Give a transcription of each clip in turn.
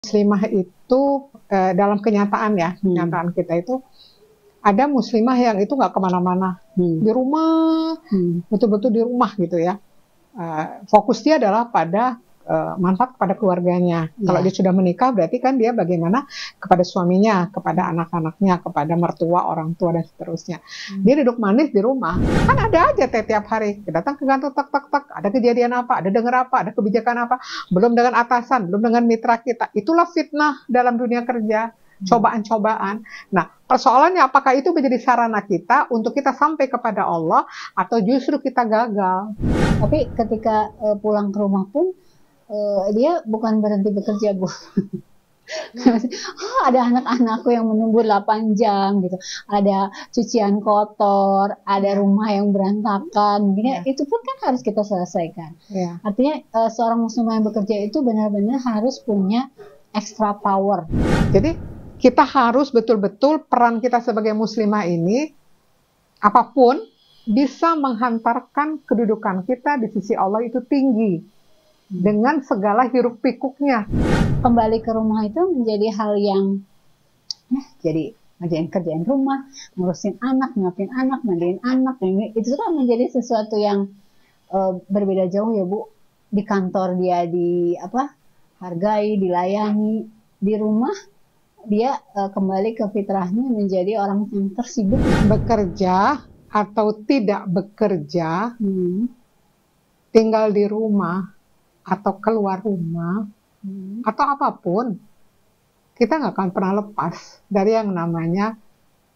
Muslimah itu dalam kenyataan ya, kenyataan kita itu ada muslimah yang itu nggak kemana-mana, di rumah, betul-betul di rumah gitu ya. Fokus dia adalah pada manfaat kepada keluarganya. Kalau dia sudah menikah berarti kan dia bagaimana kepada suaminya, kepada anak-anaknya, kepada mertua, orang tua dan seterusnya. Dia duduk manis di rumah, kan ada aja tiap hari datang ke kantor tak, ada kejadian apa, ada dengar apa, ada kebijakan apa, belum dengan atasan, belum dengan mitra kita. Itulah fitnah dalam dunia kerja, cobaan-cobaan. Nah, persoalannya apakah itu menjadi sarana kita untuk kita sampai kepada Allah atau justru kita gagal? Tapi ketika pulang ke rumah pun dia bukan berhenti bekerja, Bu. Ada anak-anakku yang menunggu 8 jam gitu. Ada cucian kotor, ada rumah yang berantakan. Itu pun kan harus kita selesaikan. Artinya seorang muslimah yang bekerja itu benar-benar harus punya extra power. Jadi kita harus betul-betul peran kita sebagai muslimah ini apapun bisa menghantarkan kedudukan kita di sisi Allah itu tinggi dengan segala hiruk pikuknya. Kembali ke rumah itu menjadi hal yang jadi ngerjain kerjaan rumah, ngurusin anak, nyapin anak, mandiin anak, itu kan menjadi sesuatu yang berbeda jauh ya, Bu. Di kantor dia hargai, dilayani. Di rumah dia kembali ke fitrahnya menjadi orang yang tersibuk. Bekerja atau tidak bekerja, tinggal di rumah atau keluar rumah, atau apapun, kita nggak akan pernah lepas dari yang namanya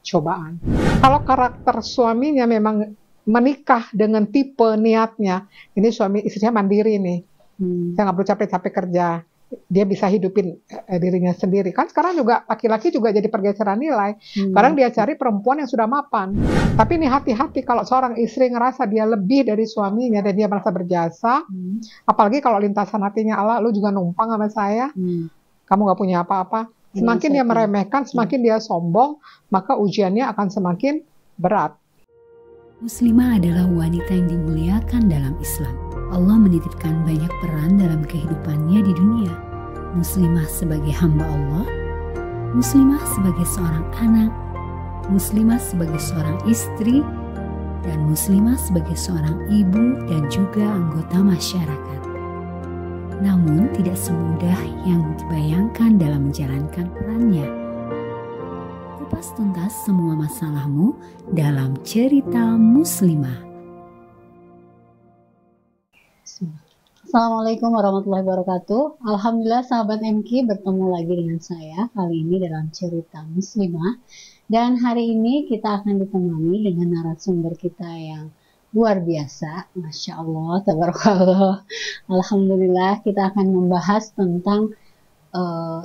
cobaan. Kalau karakter suaminya memang menikah dengan tipe niatnya, ini suami istrinya mandiri nih, saya nggak perlu capek-capek kerja, dia bisa hidupin dirinya sendiri. Kan sekarang juga laki-laki juga jadi pergeseran nilai. Sekarang dia cari perempuan yang sudah mapan. Tapi ini hati-hati kalau seorang istri ngerasa dia lebih dari suaminya dan dia merasa berjasa, apalagi kalau lintasan hatinya Allah, lu juga numpang sama saya, kamu nggak punya apa-apa. Semakin dia meremehkan, semakin dia sombong, maka ujiannya akan semakin berat. Muslimah adalah wanita yang dimuliakan dalam Islam. Allah menitipkan banyak peran dalam kehidupannya di dunia. Muslimah sebagai hamba Allah, muslimah sebagai seorang anak, muslimah sebagai seorang istri, dan muslimah sebagai seorang ibu dan juga anggota masyarakat. Namun tidak semudah yang dibayangkan dalam menjalankan perannya. Kupas tuntas semua masalahmu dalam cerita Muslimah. Assalamualaikum warahmatullahi wabarakatuh. Alhamdulillah sahabat MK bertemu lagi dengan saya kali ini dalam cerita Muslimah. Dan hari ini kita akan ditemani dengan narasumber kita yang luar biasa. Masya Allah, tabarakallah. Alhamdulillah kita akan membahas tentang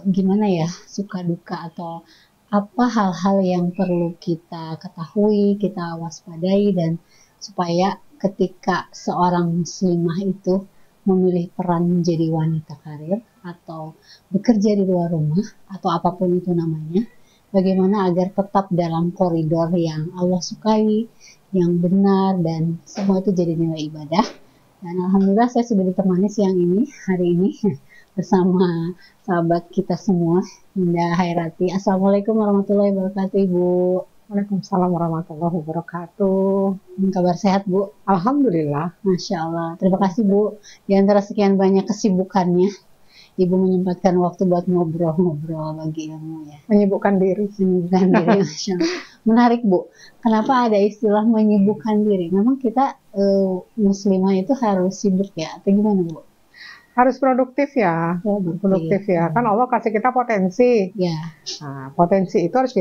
gimana ya suka duka atau apa hal-hal yang perlu kita ketahui, kita waspadai, dan supaya ketika seorang muslimah itu memilih peran menjadi wanita karir atau bekerja di luar rumah atau apapun itu namanya, bagaimana agar tetap dalam koridor yang Allah sukai, yang benar, dan semua itu jadi nilai ibadah. Dan alhamdulillah saya sudah ditemani siang ini, hari ini bersama sahabat kita semua, Bunda Hairati. Assalamualaikum warahmatullahi wabarakatuh, Ibu. Waalaikumsalam warahmatullahi wabarakatuh. Kabar sehat, Bu? Alhamdulillah. Masya Allah. Terima kasih, Bu. Di antara sekian banyak kesibukannya, Ibu menyempatkan waktu buat ngobrol-ngobrol bagi ilmu ya. Menyibukkan diri. Menyibukkan diri, Masya Allah. Menarik, Bu. Kenapa ada istilah menyibukkan diri? Memang kita muslimah itu harus sibuk ya? Atau gimana, Bu? Harus produktif ya. Produktif ya. Kan Allah kasih kita potensi. Ya. Nah, potensi itu harus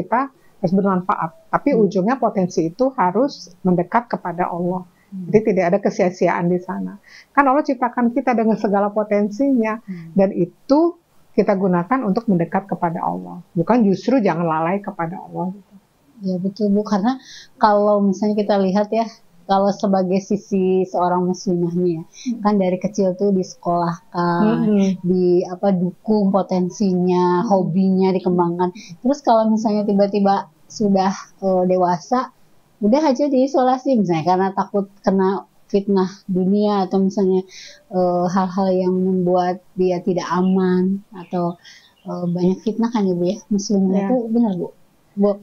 bermanfaat. Tapi ujungnya potensi itu harus mendekat kepada Allah. Jadi tidak ada kesia-siaan di sana. Kan Allah ciptakan kita dengan segala potensinya. Dan itu kita gunakan untuk mendekat kepada Allah. Bukan justru jangan lalai kepada Allah. Ya betul, Bu. Karena kalau misalnya kita lihat ya, kalau sebagai sisi seorang muslimahnya, kan dari kecil tuh disekolahkan, dukung potensinya, hobinya dikembangkan. Terus kalau misalnya tiba-tiba sudah dewasa, udah aja diisolasi misalnya karena takut kena fitnah dunia atau misalnya hal-hal yang membuat dia tidak aman atau banyak fitnah kan ya Bu ya, muslimah Ya. itu benar Bu.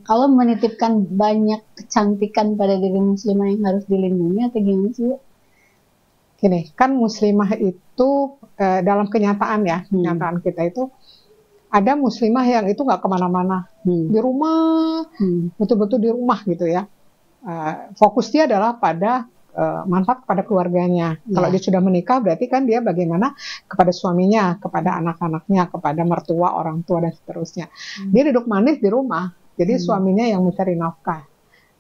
Allah menitipkan banyak kecantikan pada diri muslimah yang harus dilindungi atau gimana sih Bu? Gini, kan muslimah itu dalam kenyataan ya, kenyataan kita itu ada muslimah yang itu nggak kemana-mana, di rumah, betul-betul di rumah gitu ya. Fokus dia adalah pada manfaat kepada keluarganya. Kalau dia sudah menikah berarti kan dia bagaimana kepada suaminya, kepada anak-anaknya, kepada mertua, orang tua dan seterusnya. Dia duduk manis di rumah, jadi suaminya yang mencari nafkah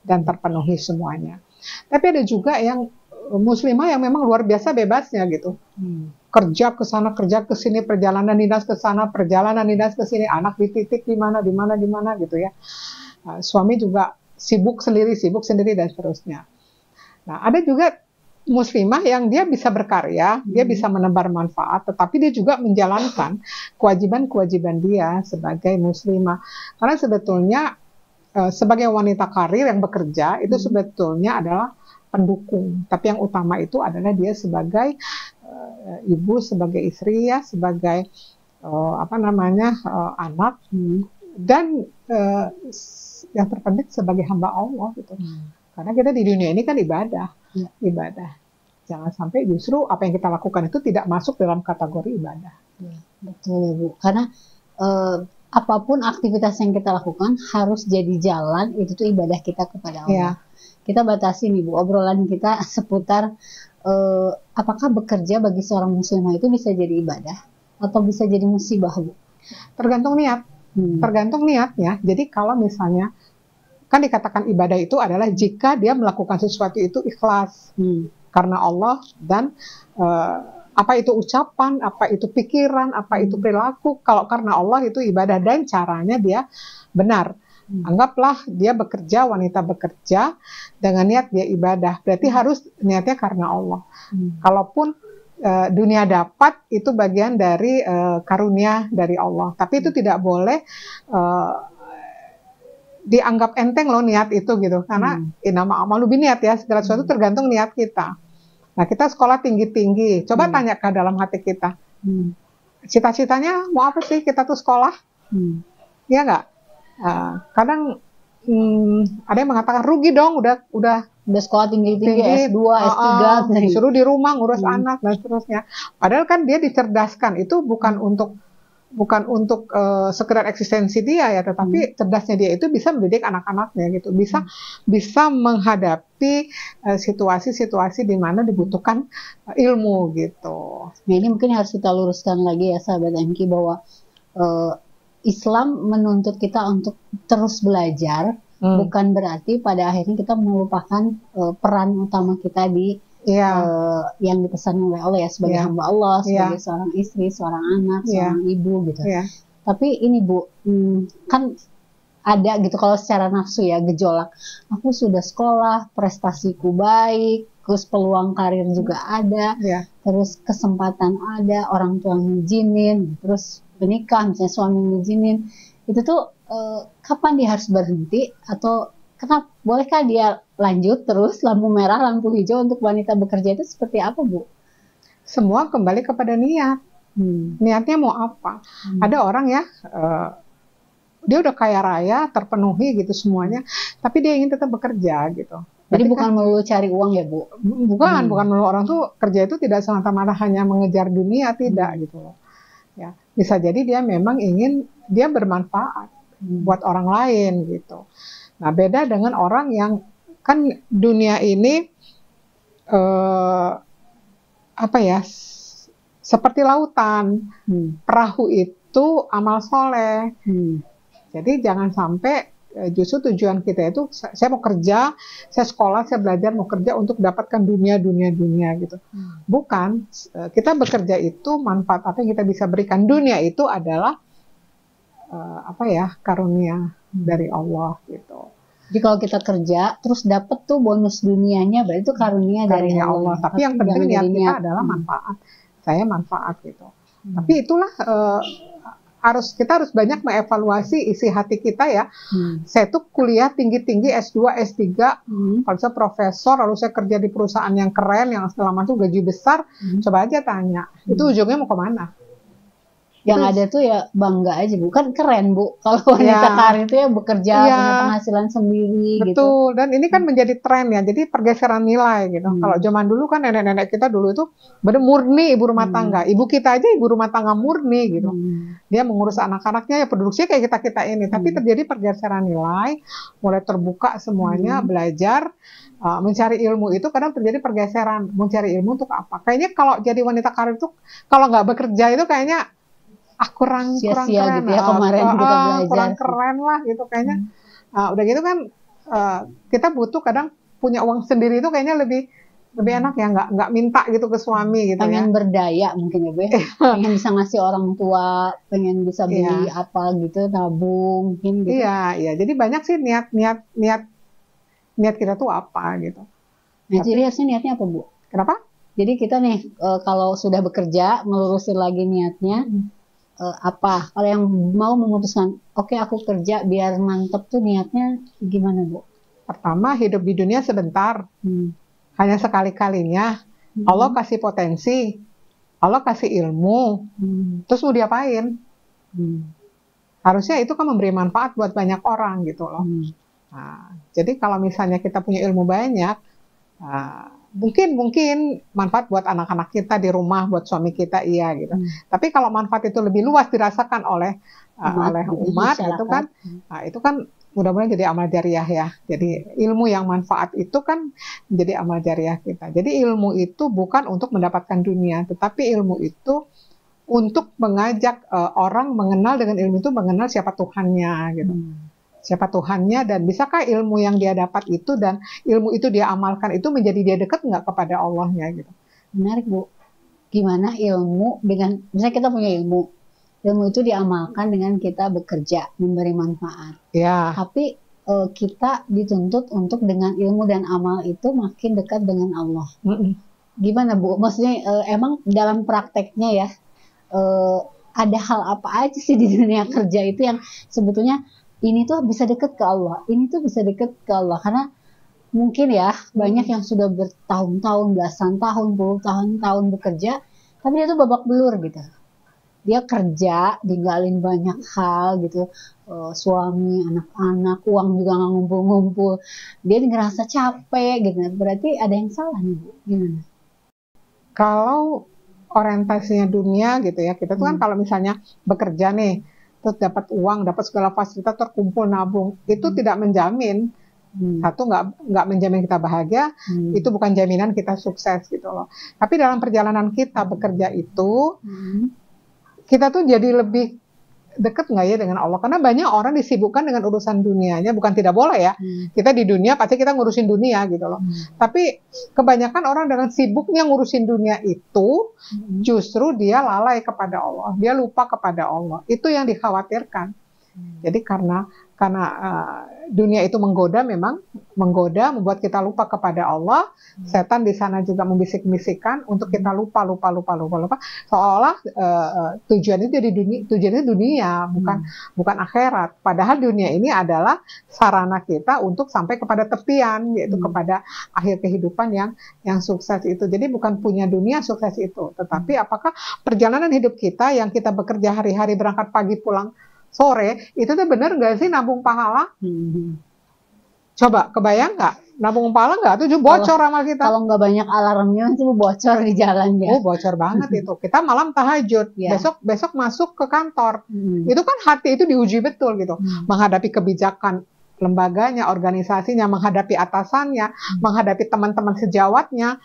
dan terpenuhi semuanya. Tapi ada juga yang muslimah yang memang luar biasa bebasnya gitu. Kerja ke sana, kerja ke sini, perjalanan dinas ke sana, perjalanan dinas ke sini, anak dititip di mana gitu ya. Suami juga sibuk sendiri dan seterusnya. Nah, ada juga muslimah yang dia bisa berkarya, dia bisa menebar manfaat, tetapi dia juga menjalankan kewajiban-kewajiban dia sebagai muslimah. Karena sebetulnya sebagai wanita karir yang bekerja itu sebetulnya adalah pendukung, tapi yang utama itu adalah dia sebagai ibu, sebagai istri ya, sebagai anak, dan yang terpenting sebagai hamba Allah gitu. Karena kita di dunia ini kan ibadah. Jangan sampai justru apa yang kita lakukan itu tidak masuk dalam kategori ibadah. Betul ya Bu, karena apapun aktivitas yang kita lakukan harus jadi jalan, itu tuh ibadah kita kepada Allah. Kita batasi nih Bu, obrolan kita seputar apakah bekerja bagi seorang muslimah itu bisa jadi ibadah atau bisa jadi musibah Bu? Tergantung niat. Tergantung niatnya. Jadi kalau misalnya kan dikatakan ibadah itu adalah jika dia melakukan sesuatu itu ikhlas karena Allah, dan apa itu ucapan, apa itu pikiran, apa itu perilaku, kalau karena Allah itu ibadah dan caranya dia benar. Anggaplah dia bekerja, wanita bekerja dengan niat dia ibadah, berarti harus niatnya karena Allah. Kalaupun dunia dapat, itu bagian dari karunia dari Allah, tapi itu tidak boleh dianggap enteng loh niat itu gitu, karena inama amalu biniat ya, segala sesuatu tergantung niat kita. Nah, kita sekolah tinggi-tinggi, coba tanya ke dalam hati kita, cita-citanya mau apa sih kita tuh sekolah? Ya nggak? Kadang ada yang mengatakan rugi dong, udah sekolah tinggi-tinggi, S2, S3, disuruh di rumah ngurus anak dan seterusnya. Padahal kan dia dicerdaskan, itu bukan untuk sekedar eksistensi dia ya, tetapi cerdasnya dia itu bisa mendidik anak-anaknya gitu, bisa menghadapi situasi-situasi di mana dibutuhkan ilmu gitu. Nah, ini mungkin harus kita luruskan lagi ya sahabat MK, bahwa Islam menuntut kita untuk terus belajar, bukan berarti pada akhirnya kita melupakan peran utama kita di yang dipesan oleh Allah ya, sebagai hamba Allah, sebagai seorang istri, seorang anak, seorang ibu gitu. Tapi ini Bu, kan ada gitu kalau secara nafsu ya, gejolak. Aku sudah sekolah, prestasiku baik, terus peluang karir juga ada, terus kesempatan ada, orang tua ngizinin, terus menikah, misalnya suami ngizinin, itu tuh kapan dia harus berhenti, atau kenapa, bolehkah dia lanjut terus lampu merah, lampu hijau untuk wanita bekerja, itu seperti apa Bu? Semua kembali kepada niat. Niatnya mau apa? Ada orang ya, dia udah kaya raya, terpenuhi gitu semuanya, tapi dia ingin tetap bekerja gitu. Jadi bukan melulu cari uang ya Bu? Bukan melulu. Orang tuh kerja itu tidak semata-mata hanya mengejar dunia, tidak gitu loh. Ya, bisa jadi dia memang ingin dia bermanfaat buat orang lain gitu. Nah, beda dengan orang yang kan dunia ini seperti lautan, perahu itu amal soleh. Jadi jangan sampai justru tujuan kita itu, saya mau kerja, saya sekolah, saya belajar, mau kerja untuk dapatkan dunia gitu. Bukan, kita bekerja itu manfaat apa yang kita bisa berikan. Dunia itu adalah karunia dari Allah gitu. Jadi kalau kita kerja terus dapat tuh bonus dunianya, berarti itu karunia dari Allah. Tapi yang penting niat kita adalah manfaat. Saya manfaat gitu. Tapi itulah kita harus banyak mengevaluasi isi hati kita ya. Saya tuh kuliah tinggi-tinggi, S2, S3, kalau saya profesor, lalu saya kerja di perusahaan yang keren, yang segala macam gaji besar. Coba aja tanya, itu ujungnya mau kemana? Yang Itu- ada tuh ya bangga aja Bu, kan keren Bu kalau wanita Iya. karir itu ya bekerja Iya. punya penghasilan sendiri gitu. Betul, dan ini kan menjadi tren ya, jadi pergeseran nilai gitu. Hmm. Kalau zaman dulu kan nenek-nenek kita dulu itu bener murni ibu rumah tangga. Ibu kita aja ibu rumah tangga murni gitu. Dia mengurus anak-anaknya ya produksinya kayak kita-kita ini. Tapi terjadi pergeseran nilai, mulai terbuka semuanya, belajar, mencari ilmu itu kadang terjadi pergeseran. Mencari ilmu untuk apa? Kayaknya kalau jadi wanita karir itu kalau nggak bekerja itu kayaknya kurang Sia-sia keren gitu ya kemarin kita belajar. kurang keren lah gitu kayaknya. Udah gitu kan kita butuh kadang punya uang sendiri itu kayaknya lebih enak ya, nggak minta gitu ke suami gitu Pengen ya. berdaya mungkin ya Bu ya. Pengen bisa ngasih orang tua, pengen bisa beli apa gitu, nabung mungkin gitu. Iya, jadi banyak sih niat kita tuh apa gitu. Nah, jadi harusnya niatnya apa Bu? Kenapa? Jadi kita nih kalau sudah bekerja ngelurusin lagi niatnya apa? Kalau yang mau memutuskan, oke aku kerja biar mantep tuh niatnya gimana Bu? Pertama, hidup di dunia sebentar, hanya sekali-kalinya. Allah kasih potensi, Allah kasih ilmu, terus mau diapain? Harusnya itu kan memberi manfaat buat banyak orang gitu loh. Nah, jadi kalau misalnya kita punya ilmu banyak, mungkin manfaat buat anak-anak kita di rumah, buat suami kita iya gitu. Tapi kalau manfaat itu lebih luas dirasakan oleh umat gitu kan, itu kan mudah-mudahan jadi amal jariah ya. Jadi ilmu yang manfaat itu kan menjadi amal jariah kita. Jadi ilmu itu bukan untuk mendapatkan dunia, tetapi ilmu itu untuk mengajak orang mengenal dengan ilmu itu, mengenal siapa Tuhannya gitu. Siapa Tuhannya dan bisakah ilmu yang dia dapat itu dan ilmu itu dia amalkan itu menjadi dia dekat nggak kepada Allahnya gitu. Menarik Bu. Gimana ilmu dengan, misalnya kita punya ilmu itu diamalkan dengan kita bekerja, memberi manfaat. Ya. Tapi kita dituntut untuk dengan ilmu dan amal itu makin dekat dengan Allah. Gimana Bu? Maksudnya emang dalam prakteknya ya ada hal apa aja sih di dunia kerja itu yang sebetulnya ini tuh bisa deket ke Allah, ini tuh bisa deket ke Allah, karena mungkin ya banyak yang sudah bertahun-tahun, belasan tahun, puluh tahun bekerja, tapi dia tuh babak belur gitu. Dia kerja, ninggalin banyak hal gitu, suami, anak-anak, uang juga nggak ngumpul-ngumpul, dia ngerasa capek gitu. Berarti ada yang salah nih Bu, gimana? Kalau orientasinya dunia gitu ya, kita tuh kan kalau misalnya bekerja nih, terus dapat uang, dapat segala fasilitas, terkumpul nabung, itu tidak menjamin. Satu, nggak menjamin kita bahagia, itu bukan jaminan kita sukses gitu loh. Tapi dalam perjalanan kita bekerja itu, kita tuh jadi lebih dekat nggak ya dengan Allah? Karena banyak orang disibukkan dengan urusan dunianya, bukan tidak boleh ya. Kita di dunia pasti kita ngurusin dunia gitu loh. Tapi kebanyakan orang dengan sibuknya ngurusin dunia itu, justru dia lalai kepada Allah, dia lupa kepada Allah. Itu yang dikhawatirkan. Jadi karena dunia itu menggoda, memang menggoda, membuat kita lupa kepada Allah. Setan di sana juga membisik-bisikkan untuk kita lupa. Seolah tujuan itu jadi dunia, bukan akhirat. Padahal dunia ini adalah sarana kita untuk sampai kepada tepian, yaitu kepada akhir kehidupan yang sukses itu. Jadi bukan punya dunia sukses itu, tetapi apakah perjalanan hidup kita yang kita bekerja hari-hari, berangkat pagi pulang sore, itu tuh bener nggak sih nabung pahala? Coba kebayang nggak? Nabung pahala nggak? Tuh bocor amal kita. Kalau nggak banyak alarmnya nanti bocor di jalan ya. Oh, bocor banget itu. Kita malam tahajud, besok masuk ke kantor. Itu kan hati itu diuji betul gitu. Menghadapi kebijakan lembaganya, organisasinya, menghadapi atasannya, menghadapi teman-teman sejawatnya.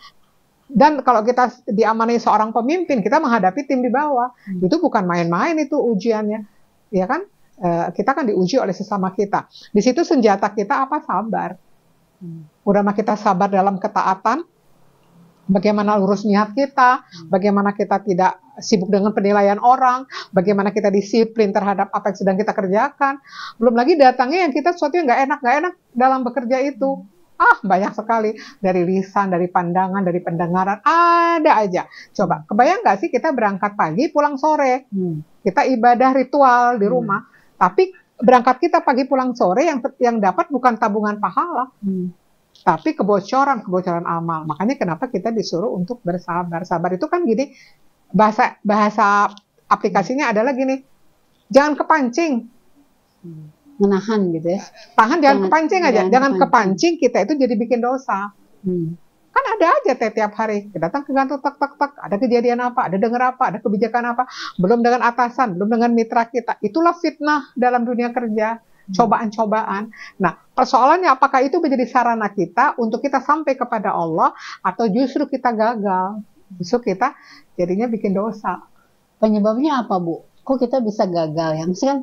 Dan kalau kita diamanai seorang pemimpin, kita menghadapi tim di bawah. Itu bukan main-main itu ujiannya. Ya kan, kita kan diuji oleh sesama kita. Di situ senjata kita apa? Sabar. Udah mah kita sabar dalam ketaatan, bagaimana lurus niat kita, bagaimana kita tidak sibuk dengan penilaian orang, bagaimana kita disiplin terhadap apa yang sedang kita kerjakan. Belum lagi datangnya yang kita sesuatu yang nggak enak dalam bekerja itu. Banyak sekali, dari lisan, dari pandangan, dari pendengaran, ada aja. Coba, kebayang nggak sih kita berangkat pagi, pulang sore, kita ibadah ritual di rumah, tapi berangkat kita pagi, pulang sore, yang dapat bukan tabungan pahala, tapi kebocoran amal. Makanya kenapa kita disuruh untuk bersabar. Sabar itu kan gini, bahasa aplikasinya adalah gini, jangan kepancing. Menahan gitu ya. Tahan, jangan kepancing aja. Jangan kepancing. kepancing, kita itu jadi bikin dosa. Kan ada aja tiap hari, datang ke kantor, tak, ada kejadian apa, ada dengar apa, ada kebijakan apa, belum dengan atasan, belum dengan mitra kita. Itulah fitnah dalam dunia kerja, cobaan-cobaan. Nah, persoalannya apakah itu menjadi sarana kita untuk kita sampai kepada Allah, atau justru kita gagal, justru kita jadinya bikin dosa. Penyebabnya apa, Bu? Kok kita bisa gagal ya? Misalkan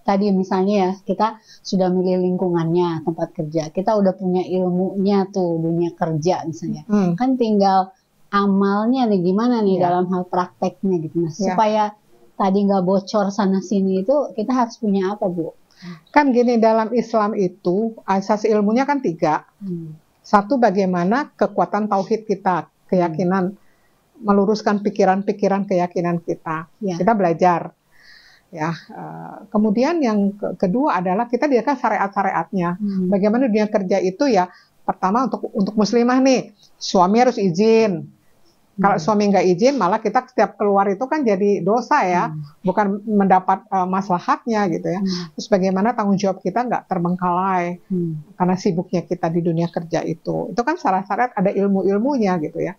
tadi misalnya ya, kita sudah milih lingkungannya, tempat kerja, kita udah punya ilmunya tuh, dunia kerja misalnya. Kan tinggal amalnya nih, gimana nih dalam hal prakteknya gitu. Nah, supaya tadi nggak bocor sana-sini itu, kita harus punya apa, Bu? Kan gini, dalam Islam itu, asas ilmunya kan 3. Satu, bagaimana kekuatan tauhid kita, keyakinan, meluruskan pikiran-pikiran keyakinan kita. Kita belajar. Ya, kemudian yang kedua adalah kita diakan syariat-syariatnya. Bagaimana dunia kerja itu ya, pertama untuk muslimah nih, suami harus izin. Kalau suami nggak izin, malah kita setiap keluar itu kan jadi dosa ya, bukan mendapat maslahatnya gitu ya. Terus bagaimana tanggung jawab kita nggak terbengkalai karena sibuknya kita di dunia kerja itu. Itu kan syarat-syarat ada ilmu-ilmunya gitu ya.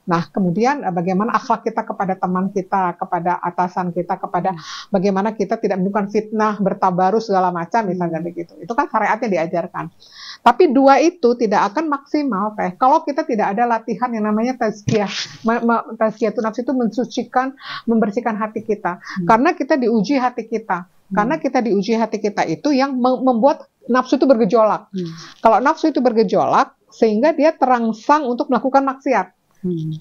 Nah, kemudian bagaimana akhlak kita kepada teman kita, kepada atasan kita, kepada bagaimana kita tidak melakukan fitnah, bertabarus segala macam misalnya begitu. Itu kan syariatnya diajarkan. Tapi 2 itu tidak akan maksimal, Teh. Kalau kita tidak ada latihan yang namanya tazkiyah. Tazkiyatun nafs itu mensucikan, membersihkan hati kita. Karena kita diuji hati kita. Karena kita diuji hati kita itu yang membuat nafsu itu bergejolak. Kalau nafsu itu bergejolak, sehingga dia terangsang untuk melakukan maksiat.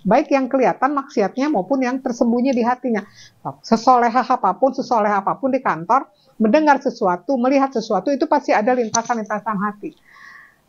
Baik yang kelihatan maksiatnya maupun yang tersembunyi di hatinya. Sesoleh apapun di kantor, mendengar sesuatu, melihat sesuatu, itu pasti ada lintasan-lintasan hati.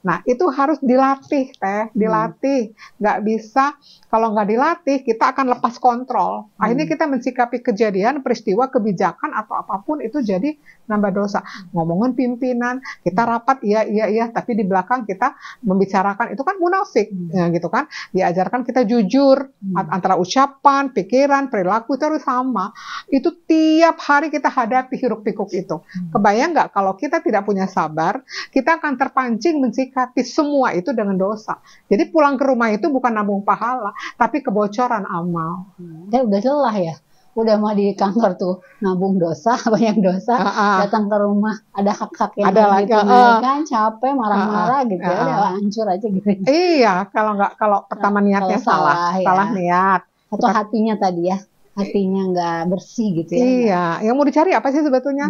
Nah, itu harus dilatih, Teh, dilatih. Nggak bisa, kalau nggak dilatih, kita akan lepas kontrol. Akhirnya kita mensikapi kejadian, peristiwa, kebijakan, atau apapun itu jadi nambah dosa. Ngomongin pimpinan, kita rapat, iya, tapi di belakang kita membicarakan, itu kan munafik, ya, gitu kan. Diajarkan kita jujur, antara ucapan, pikiran, perilaku, itu harus sama. Itu tiap hari kita hadapi hiruk-pikuk itu. Kebayang nggak kalau kita tidak punya sabar, kita akan terpancing mensikapi semua itu dengan dosa. Jadi pulang ke rumah itu bukan nabung pahala, tapi kebocoran amal. Dia udah lelah ya, udah mau di kantor tuh nabung dosa, banyak dosa, datang ke rumah ada hak-hak yang harus ditunaikan, capek, marah-marah gitu, udah hancur aja gitu. Iya, kalau pertama niatnya salah niat. Atau hatinya tadi ya, hatinya nggak bersih gitu ya. Iya, yang mau dicari apa sih sebetulnya?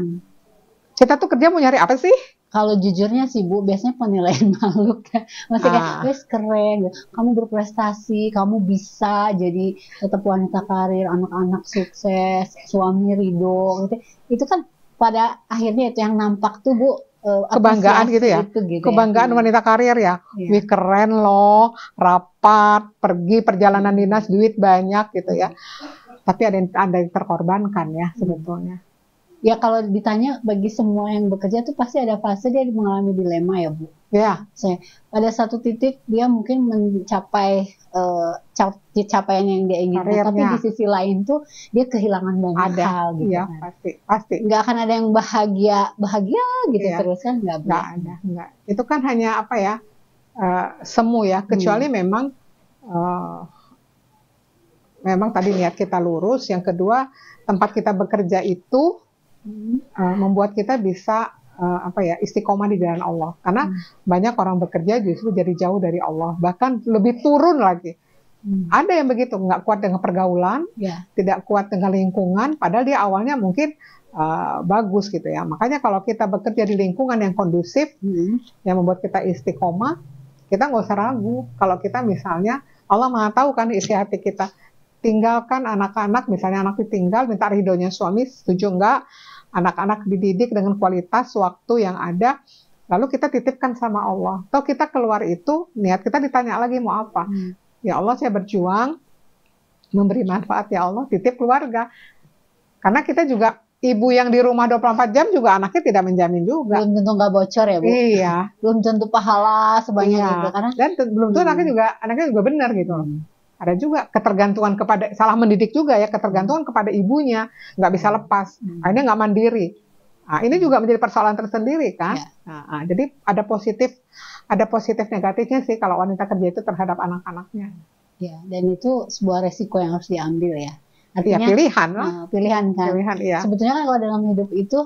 Kita tuh kerja mau nyari apa sih? Kalau jujurnya sih Bu, biasanya penilaian makhluk ya. Maksudnya wes keren, kamu berprestasi, kamu bisa jadi tetap wanita karir, anak-anak sukses, suami ridho gitu. Itu kan pada akhirnya itu yang nampak tuh Bu, kebanggaan gitu ya. Kebanggaan wanita karir ya. Wih keren loh, rapat, pergi perjalanan dinas, duit banyak gitu ya. Tapi ada yang terkorbankan ya sebetulnya. Ya kalau ditanya bagi semua yang bekerja tuh pasti ada fase dia mengalami dilema ya Bu. Ya. Pada satu titik dia mungkin mencapai capaian yang dia inginkan, tapi di sisi lain tuh dia kehilangan banyak hal gitu. Iya, kan. pasti. Nggak akan ada yang bahagia gitu terus kan nggak ada. Itu kan hanya apa ya semu ya, kecuali memang tadi niat kita lurus. Yang kedua, tempat kita bekerja itu membuat kita bisa istiqomah di jalan Allah. Karena banyak orang bekerja justru jadi jauh dari Allah, bahkan lebih turun lagi. Ada yang begitu, nggak kuat dengan pergaulan, tidak kuat dengan lingkungan, padahal dia awalnya mungkin bagus gitu ya. Makanya kalau kita bekerja di lingkungan yang kondusif, yang membuat kita istiqomah, kita nggak usah ragu. Kalau kita misalnya, Allah Maha tahu kan isi hati kita. Tinggalkan anak-anak, misalnya anak ditinggal, minta ridhonya suami, setuju enggak? Anak-anak dididik dengan kualitas waktu yang ada, lalu kita titipkan sama Allah. Atau kita keluar itu, niat kita ditanya lagi mau apa? Ya Allah, saya berjuang, memberi manfaat ya Allah, titip keluarga. Karena kita juga, ibu yang di rumah 24 jam juga anaknya tidak menjamin juga. Belum tentu nggak bocor ya Bu? Iya. Belum tentu pahala sebanyak itu. Dan belum tentu anaknya juga benar gitu loh. Ada juga ketergantungan kepada, salah mendidik juga ya, ketergantungan kepada ibunya, nggak bisa lepas, akhirnya nggak mandiri. Nah, ini juga menjadi persoalan tersendiri kan. Jadi ada positif negatifnya sih kalau wanita kerja itu terhadap anak-anaknya. Ya, dan itu sebuah resiko yang harus diambil ya. Artinya pilihan lah. Pilihan kan. Pilihan, iya. Sebetulnya kan kalau dalam hidup itu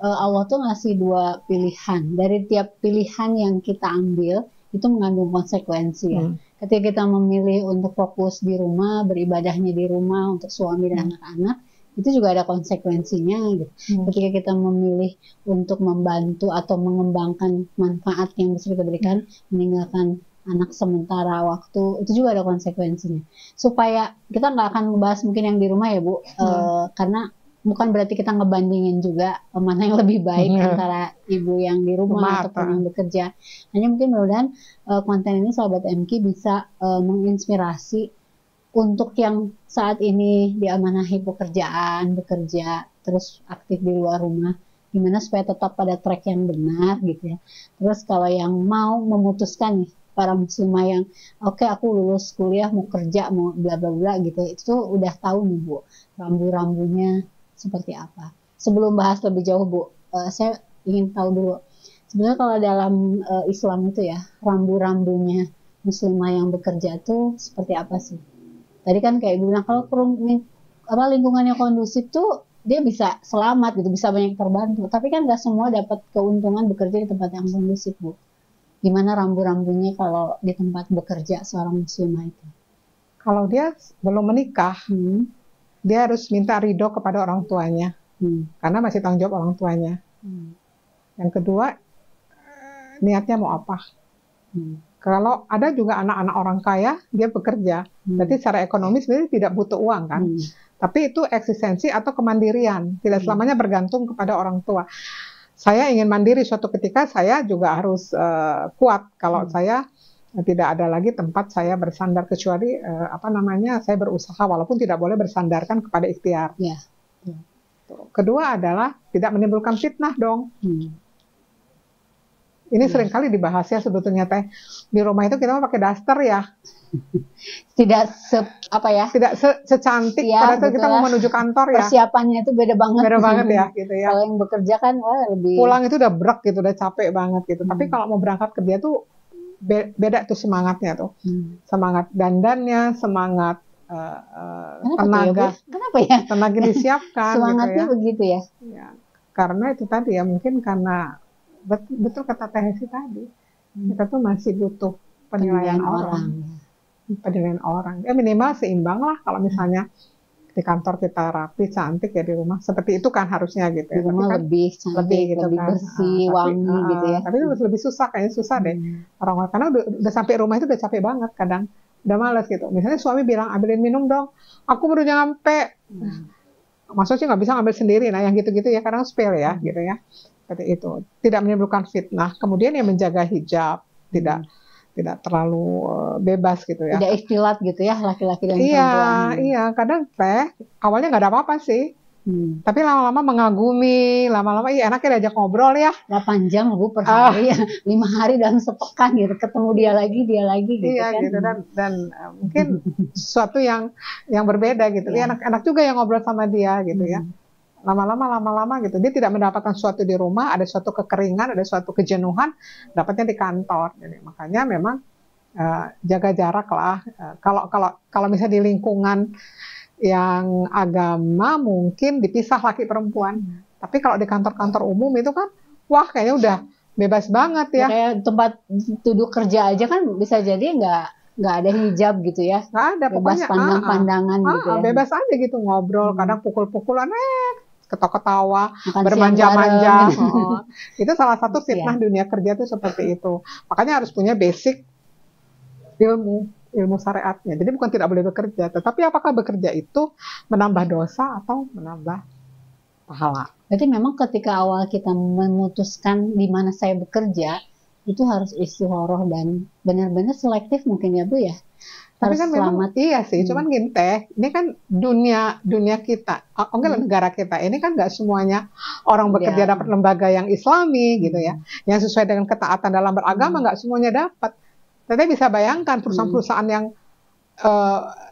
Allah tuh ngasih dua pilihan. Dari tiap pilihan yang kita ambil itu mengandung konsekuensi ya. Ketika kita memilih untuk fokus di rumah, beribadahnya di rumah untuk suami dan anak-anak, itu juga ada konsekuensinya gitu. Ketika kita memilih untuk membantu atau mengembangkan manfaat yang bisa kita berikan, meninggalkan anak sementara waktu, itu juga ada konsekuensinya. Supaya kita nggak akan membahas mungkin yang di rumah ya Bu, karena bukan berarti kita ngebandingin juga mana yang lebih baik antara ibu yang di rumah ataupun yang bekerja. Hanya mungkin mudah-mudahan konten ini sahabat MK bisa menginspirasi untuk yang saat ini diamanahi pekerjaan, bekerja, terus aktif di luar rumah, gimana supaya tetap pada track yang benar gitu ya. Terus kalau yang mau memutuskan nih, para muslimah yang oke, aku lulus kuliah mau kerja mau bla bla bla gitu, itu udah tahu nih Bu rambu-rambunya seperti apa. Sebelum bahas lebih jauh Bu, saya ingin tahu dulu sebenarnya kalau dalam Islam itu ya, rambu-rambunya muslimah yang bekerja itu seperti apa sih? Tadi kan kayak bilang kalau lingkungannya kondusif tuh dia bisa selamat gitu, bisa banyak terbantu. Tapi kan nggak semua dapat keuntungan bekerja di tempat yang kondusif Bu. Gimana rambu-rambunya kalau di tempat bekerja seorang muslimah itu? Kalau dia belum menikah, dia harus minta ridho kepada orang tuanya, karena masih tanggung jawab orang tuanya. Yang kedua, niatnya mau apa? Kalau ada juga anak-anak orang kaya, dia bekerja, berarti secara ekonomis sebenarnya tidak butuh uang kan? Tapi itu eksistensi atau kemandirian, tidak selamanya bergantung kepada orang tua. Saya ingin mandiri suatu ketika, saya juga harus kuat. Kalau saya tidak ada lagi tempat saya bersandar kecuali saya berusaha walaupun tidak boleh bersandarkan kepada ikhtiar. Kedua adalah tidak menimbulkan fitnah dong. Ini seringkali dibahas ya sebetulnya Teh. Di rumah itu kita pakai daster ya. Tidak secantik pada saat kita mau menuju kantor ya. Persiapannya itu beda banget. Beda banget ya gitu ya. Kalau yang bekerja kan lebih pulang itu udah brek gitu, udah capek banget gitu. Tapi kalau mau berangkat kerja tuh beda tuh semangatnya tuh. Semangat dandannya, semangat tenaga. Kenapa ya? Tenaga disiapkan semangatnya gitu ya. Begitu ya. Karena itu tadi ya, mungkin karena betul kata Teh Hesti tadi, kita tuh masih butuh penilaian orang. Penilaian orang. Ya minimal seimbang lah kalau misalnya di kantor kita rapi, cantik ya, di rumah seperti itu kan harusnya gitu ya. Di rumah kan lebih cantik, gitu lebih kan bersih, wangi gitu ya. Tapi itu lebih susah, kayaknya susah deh. Orang-orang karena udah sampai rumah itu udah capek banget kadang. Udah males gitu. Misalnya suami bilang, ambilin minum dong. Aku baru nyampe. Maksudnya nggak bisa ngambil sendiri. Nah yang gitu-gitu ya kadang spill ya gitu ya. Seperti itu. Tidak menimbulkan fitnah. Kemudian yang menjaga hijab. Tidak terlalu bebas gitu ya. Tidak ikhtilat gitu ya laki-laki dan perempuan. Iya, kadang Teh awalnya nggak ada apa-apa sih. Tapi lama-lama mengagumi, lama-lama enaknya diajak ngobrol ya. 8 jam Bu per hari, 5 hari dalam sepekan gitu, ketemu dia lagi gitu iya, kan. Gitu dan mungkin sesuatu yang berbeda gitu. Dia enak juga yang ngobrol sama dia gitu ya. Lama-lama gitu, dia tidak mendapatkan sesuatu di rumah, ada suatu kekeringan, ada suatu kejenuhan, dapatnya di kantor. Jadi makanya memang jaga jarak lah. Kalau misalnya di lingkungan yang agama mungkin dipisah laki perempuan. Tapi kalau di kantor-kantor umum itu kan, wah kayaknya udah bebas banget ya. Kayak tempat duduk kerja aja kan bisa jadi nggak ada hijab gitu ya. Nggak ada, bebas pokoknya pandang-pandangan gitu ya. Bebas aja gitu ngobrol, kadang pukul-pukulan, ketawa-ketawa, bermanja-manja. Itu salah satu fitnah dunia kerja tuh seperti itu. Makanya harus punya basic ilmu syariatnya. Jadi bukan tidak boleh bekerja, tetapi apakah bekerja itu menambah dosa atau menambah pahala? Berarti memang ketika awal kita memutuskan di mana saya bekerja, itu harus istikharah dan benar-benar selektif mungkin ya Bu ya. Tapi kan memang iya sih, cuman gini Teh, ini kan dunia kita, negara kita, ini kan nggak semuanya orang bekerja dapat lembaga yang Islami gitu ya, yang sesuai dengan ketaatan dalam beragama, nggak semuanya dapat. Tapi bisa bayangkan perusahaan-perusahaan yang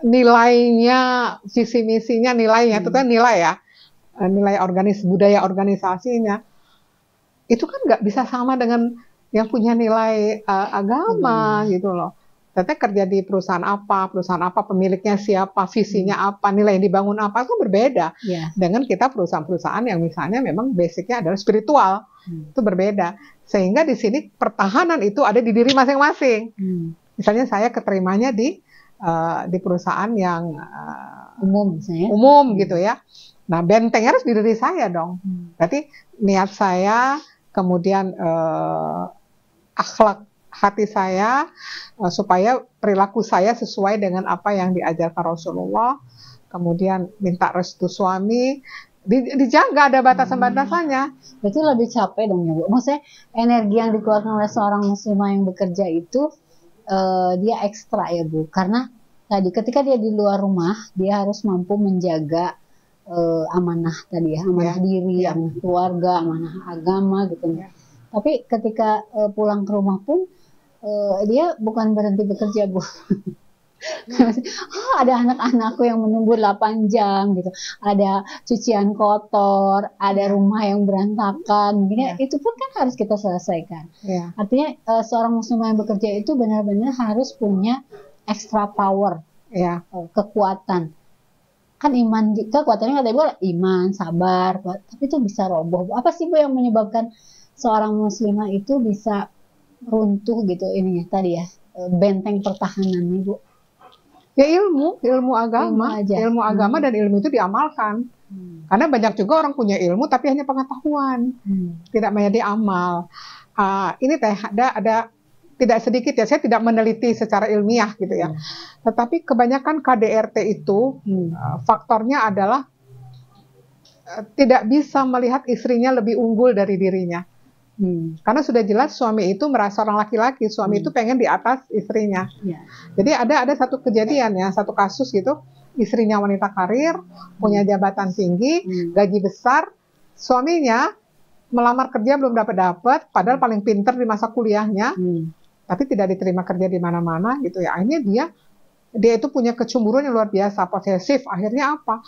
nilainya, visi misinya, nilainya itu kan nilai ya, nilai budaya organisasinya itu kan nggak bisa sama dengan yang punya nilai agama gitu loh. Ternyata kerja di perusahaan apa, pemiliknya siapa, visinya apa, nilai yang dibangun apa, itu berbeda dengan kita perusahaan-perusahaan yang misalnya memang basicnya adalah spiritual, itu berbeda. Sehingga di sini pertahanan itu ada di diri masing-masing. Misalnya saya keterimanya di perusahaan yang umum gitu ya. Nah, bentengnya harus di diri saya dong. Berarti niat saya, kemudian akhlak hati saya, supaya perilaku saya sesuai dengan apa yang diajarkan Rasulullah, kemudian minta restu suami, dijaga ada batasan-batasannya. Berarti lebih capek dong ya Bu. Maksudnya energi yang dikeluarkan oleh seorang muslimah yang bekerja itu dia ekstra ya Bu. Karena tadi ketika dia di luar rumah, dia harus mampu menjaga amanah tadi ya, amanah diri, amanah keluarga, amanah agama gitu. Tapi ketika pulang ke rumah pun dia bukan berhenti bekerja Bu. Ada anak-anakku yang menunggu 8 jam gitu, ada cucian kotor, ada rumah yang berantakan, mungkin itu pun kan harus kita selesaikan. Artinya seorang muslimah yang bekerja itu benar-benar harus punya extra power, kekuatan. Kan iman, kekuatannya kata Ibu iman, sabar, tapi itu bisa roboh. Apa sih Bu yang menyebabkan seorang muslimah itu bisa runtuh gitu ininya tadi ya, benteng pertahanannya Bu? Ya ilmu agama, ilmu agama dan ilmu itu diamalkan. Karena banyak juga orang punya ilmu tapi hanya pengetahuan, tidak menjadi amal. Ini ada tidak sedikit ya, saya tidak meneliti secara ilmiah gitu ya. Tetapi kebanyakan KDRT itu faktornya adalah tidak bisa melihat istrinya lebih unggul dari dirinya. Karena sudah jelas suami itu merasa orang laki-laki, suami itu pengen di atas istrinya. Jadi ada satu kejadian ya, satu kasus gitu, istrinya wanita karir, punya jabatan tinggi, gaji besar, suaminya melamar kerja belum dapat, padahal paling pinter di masa kuliahnya, tapi tidak diterima kerja di mana-mana gitu ya. Akhirnya dia itu punya kecemburuan yang luar biasa, posesif. Akhirnya apa?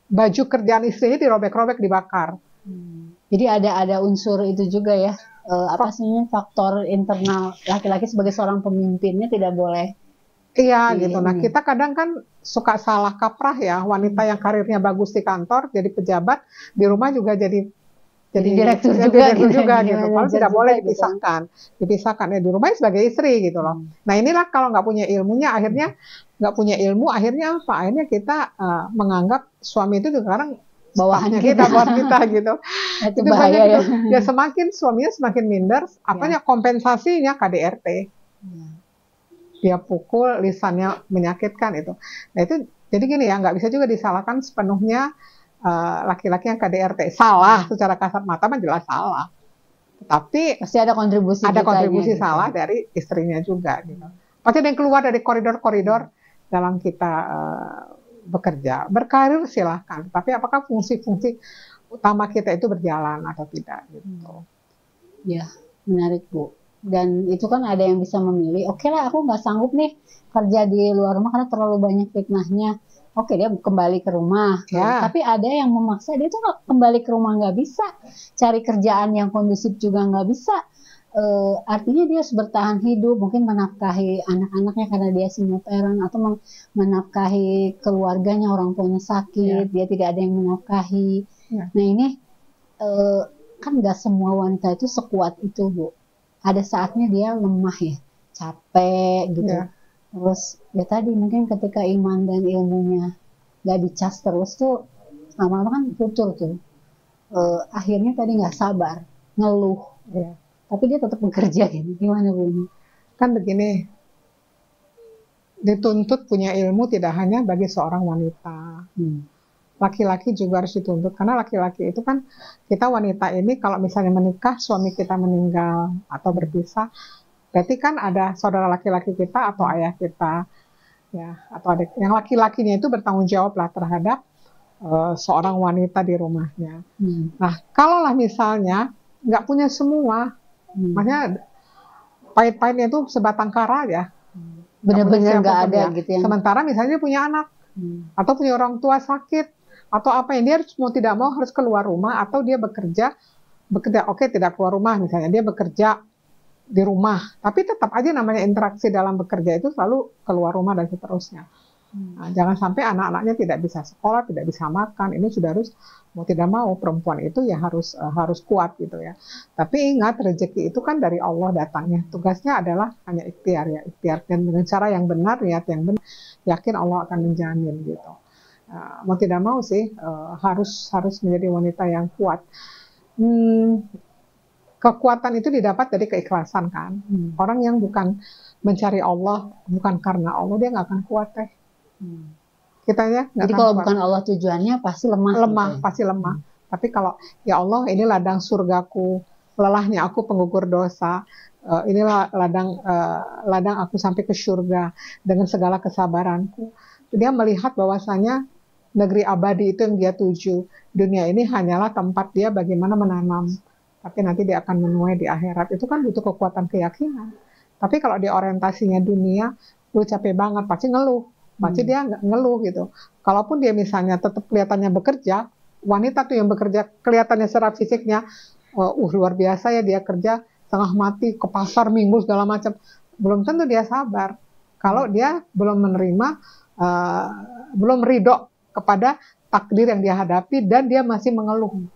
Baju kerjaan istrinya dirobek-robek, dibakar. Jadi ada unsur itu juga ya, apa sih faktor internal laki-laki sebagai seorang pemimpinnya tidak boleh. Iya gitu. Nah kita kadang kan suka salah kaprah ya, wanita yang karirnya bagus di kantor jadi pejabat, di rumah juga jadi direktur juga gitu. Kalau tidak boleh dipisahkan ya, di rumah sebagai istri gitu loh. Nah inilah kalau nggak punya ilmunya, akhirnya akhirnya apa? Akhirnya kita menganggap suami itu sekarang bawahannya kita gitu. Itu bahaya ya. Ya semakin suaminya semakin minder, apanya kompensasinya KDRT. Dia pukul, lisannya menyakitkan itu. Nah itu jadi gini ya, nggak bisa juga disalahkan sepenuhnya laki-laki yang KDRT. Salah secara kasat mata mah jelas salah. Tapi pasti ada kontribusi gitu. Salah dari istrinya juga gitu. Pasti ada yang keluar dari koridor-koridor dalam kita bekerja, berkarir silahkan, tapi apakah fungsi-fungsi utama kita itu berjalan atau tidak gitu. Ya, menarik Bu. Dan itu kan ada yang bisa memilih, oke lah aku nggak sanggup nih kerja di luar rumah karena terlalu banyak fitnahnya. Oke, dia kembali ke rumah. Tapi ada yang memaksa dia tuh kembali ke rumah nggak bisa, cari kerjaan yang kondusif juga nggak bisa. Artinya dia harus bertahan hidup, mungkin menafkahi anak-anaknya karena dia single parent, atau menafkahi keluarganya, orang tuanya sakit, dia tidak ada yang menafkahi. Nah ini kan nggak semua wanita itu sekuat itu Bu. Ada saatnya dia lemah ya, capek gitu. Terus ya tadi mungkin ketika iman dan ilmunya nggak dicas terus tuh lama-lama kan futur tuh. Akhirnya tadi nggak sabar, ngeluh. Tapi dia tetap bekerja gitu. Gimana Bu? Kan begini, dituntut punya ilmu tidak hanya bagi seorang wanita. Laki-laki juga harus dituntut, karena laki-laki itu kan, kita wanita ini kalau misalnya menikah, suami kita meninggal atau berpisah, berarti kan ada saudara laki-laki kita atau ayah kita, ya, atau adik. Yang laki-lakinya itu bertanggung jawab lah terhadap seorang wanita di rumahnya. Nah, kalaulah misalnya nggak punya semua, makanya pahit-pahitnya itu sebatang kara ya, Benar-benar nggak ada punya. gitu ya. Sementara misalnya dia punya anak atau punya orang tua sakit atau apa yang dia harus mau tidak mau harus keluar rumah atau dia bekerja oke tidak keluar rumah misalnya dia bekerja di rumah tapi tetap aja namanya interaksi dalam bekerja itu selalu keluar rumah dan seterusnya. Nah, jangan sampai anak-anaknya tidak bisa sekolah, tidak bisa makan. Ini sudah harus mau tidak mau perempuan itu ya harus kuat gitu ya. Tapi ingat rezeki itu kan dari Allah datangnya. Tugasnya adalah hanya ikhtiar ya, ikhtiar dan dengan cara yang benar, niat yang benar, yakin Allah akan menjamin gitu. Mau tidak mau sih harus menjadi wanita yang kuat. Kekuatan itu didapat dari keikhlasan kan. Orang yang bukan mencari Allah, bukan karena Allah dia nggak akan kuat teh. Kita ya. Jadi kalau bukan Allah tujuannya pasti lemah. Gitu. Pasti lemah. Tapi kalau ya Allah ini ladang surgaku, lelahnya aku penggugur dosa, inilah ladang aku sampai ke surga dengan segala kesabaranku. Dia melihat bahwasanya negeri abadi itu yang dia tuju. Dunia ini hanyalah tempat dia bagaimana menanam. Tapi nanti dia akan menuai di akhirat. Itu kan butuh kekuatan keyakinan. Tapi kalau dia orientasinya dunia, lu capek banget, pasti ngeluh. Pasti dia nggak ngeluh gitu. Kalaupun dia misalnya tetap kelihatannya bekerja, wanita tuh yang bekerja kelihatannya secara fisiknya, luar biasa ya dia kerja setengah mati ke pasar minggu segala macam. Belum tentu dia sabar. Kalau dia belum menerima, belum ridho kepada takdir yang dia hadapi dan dia masih mengeluh.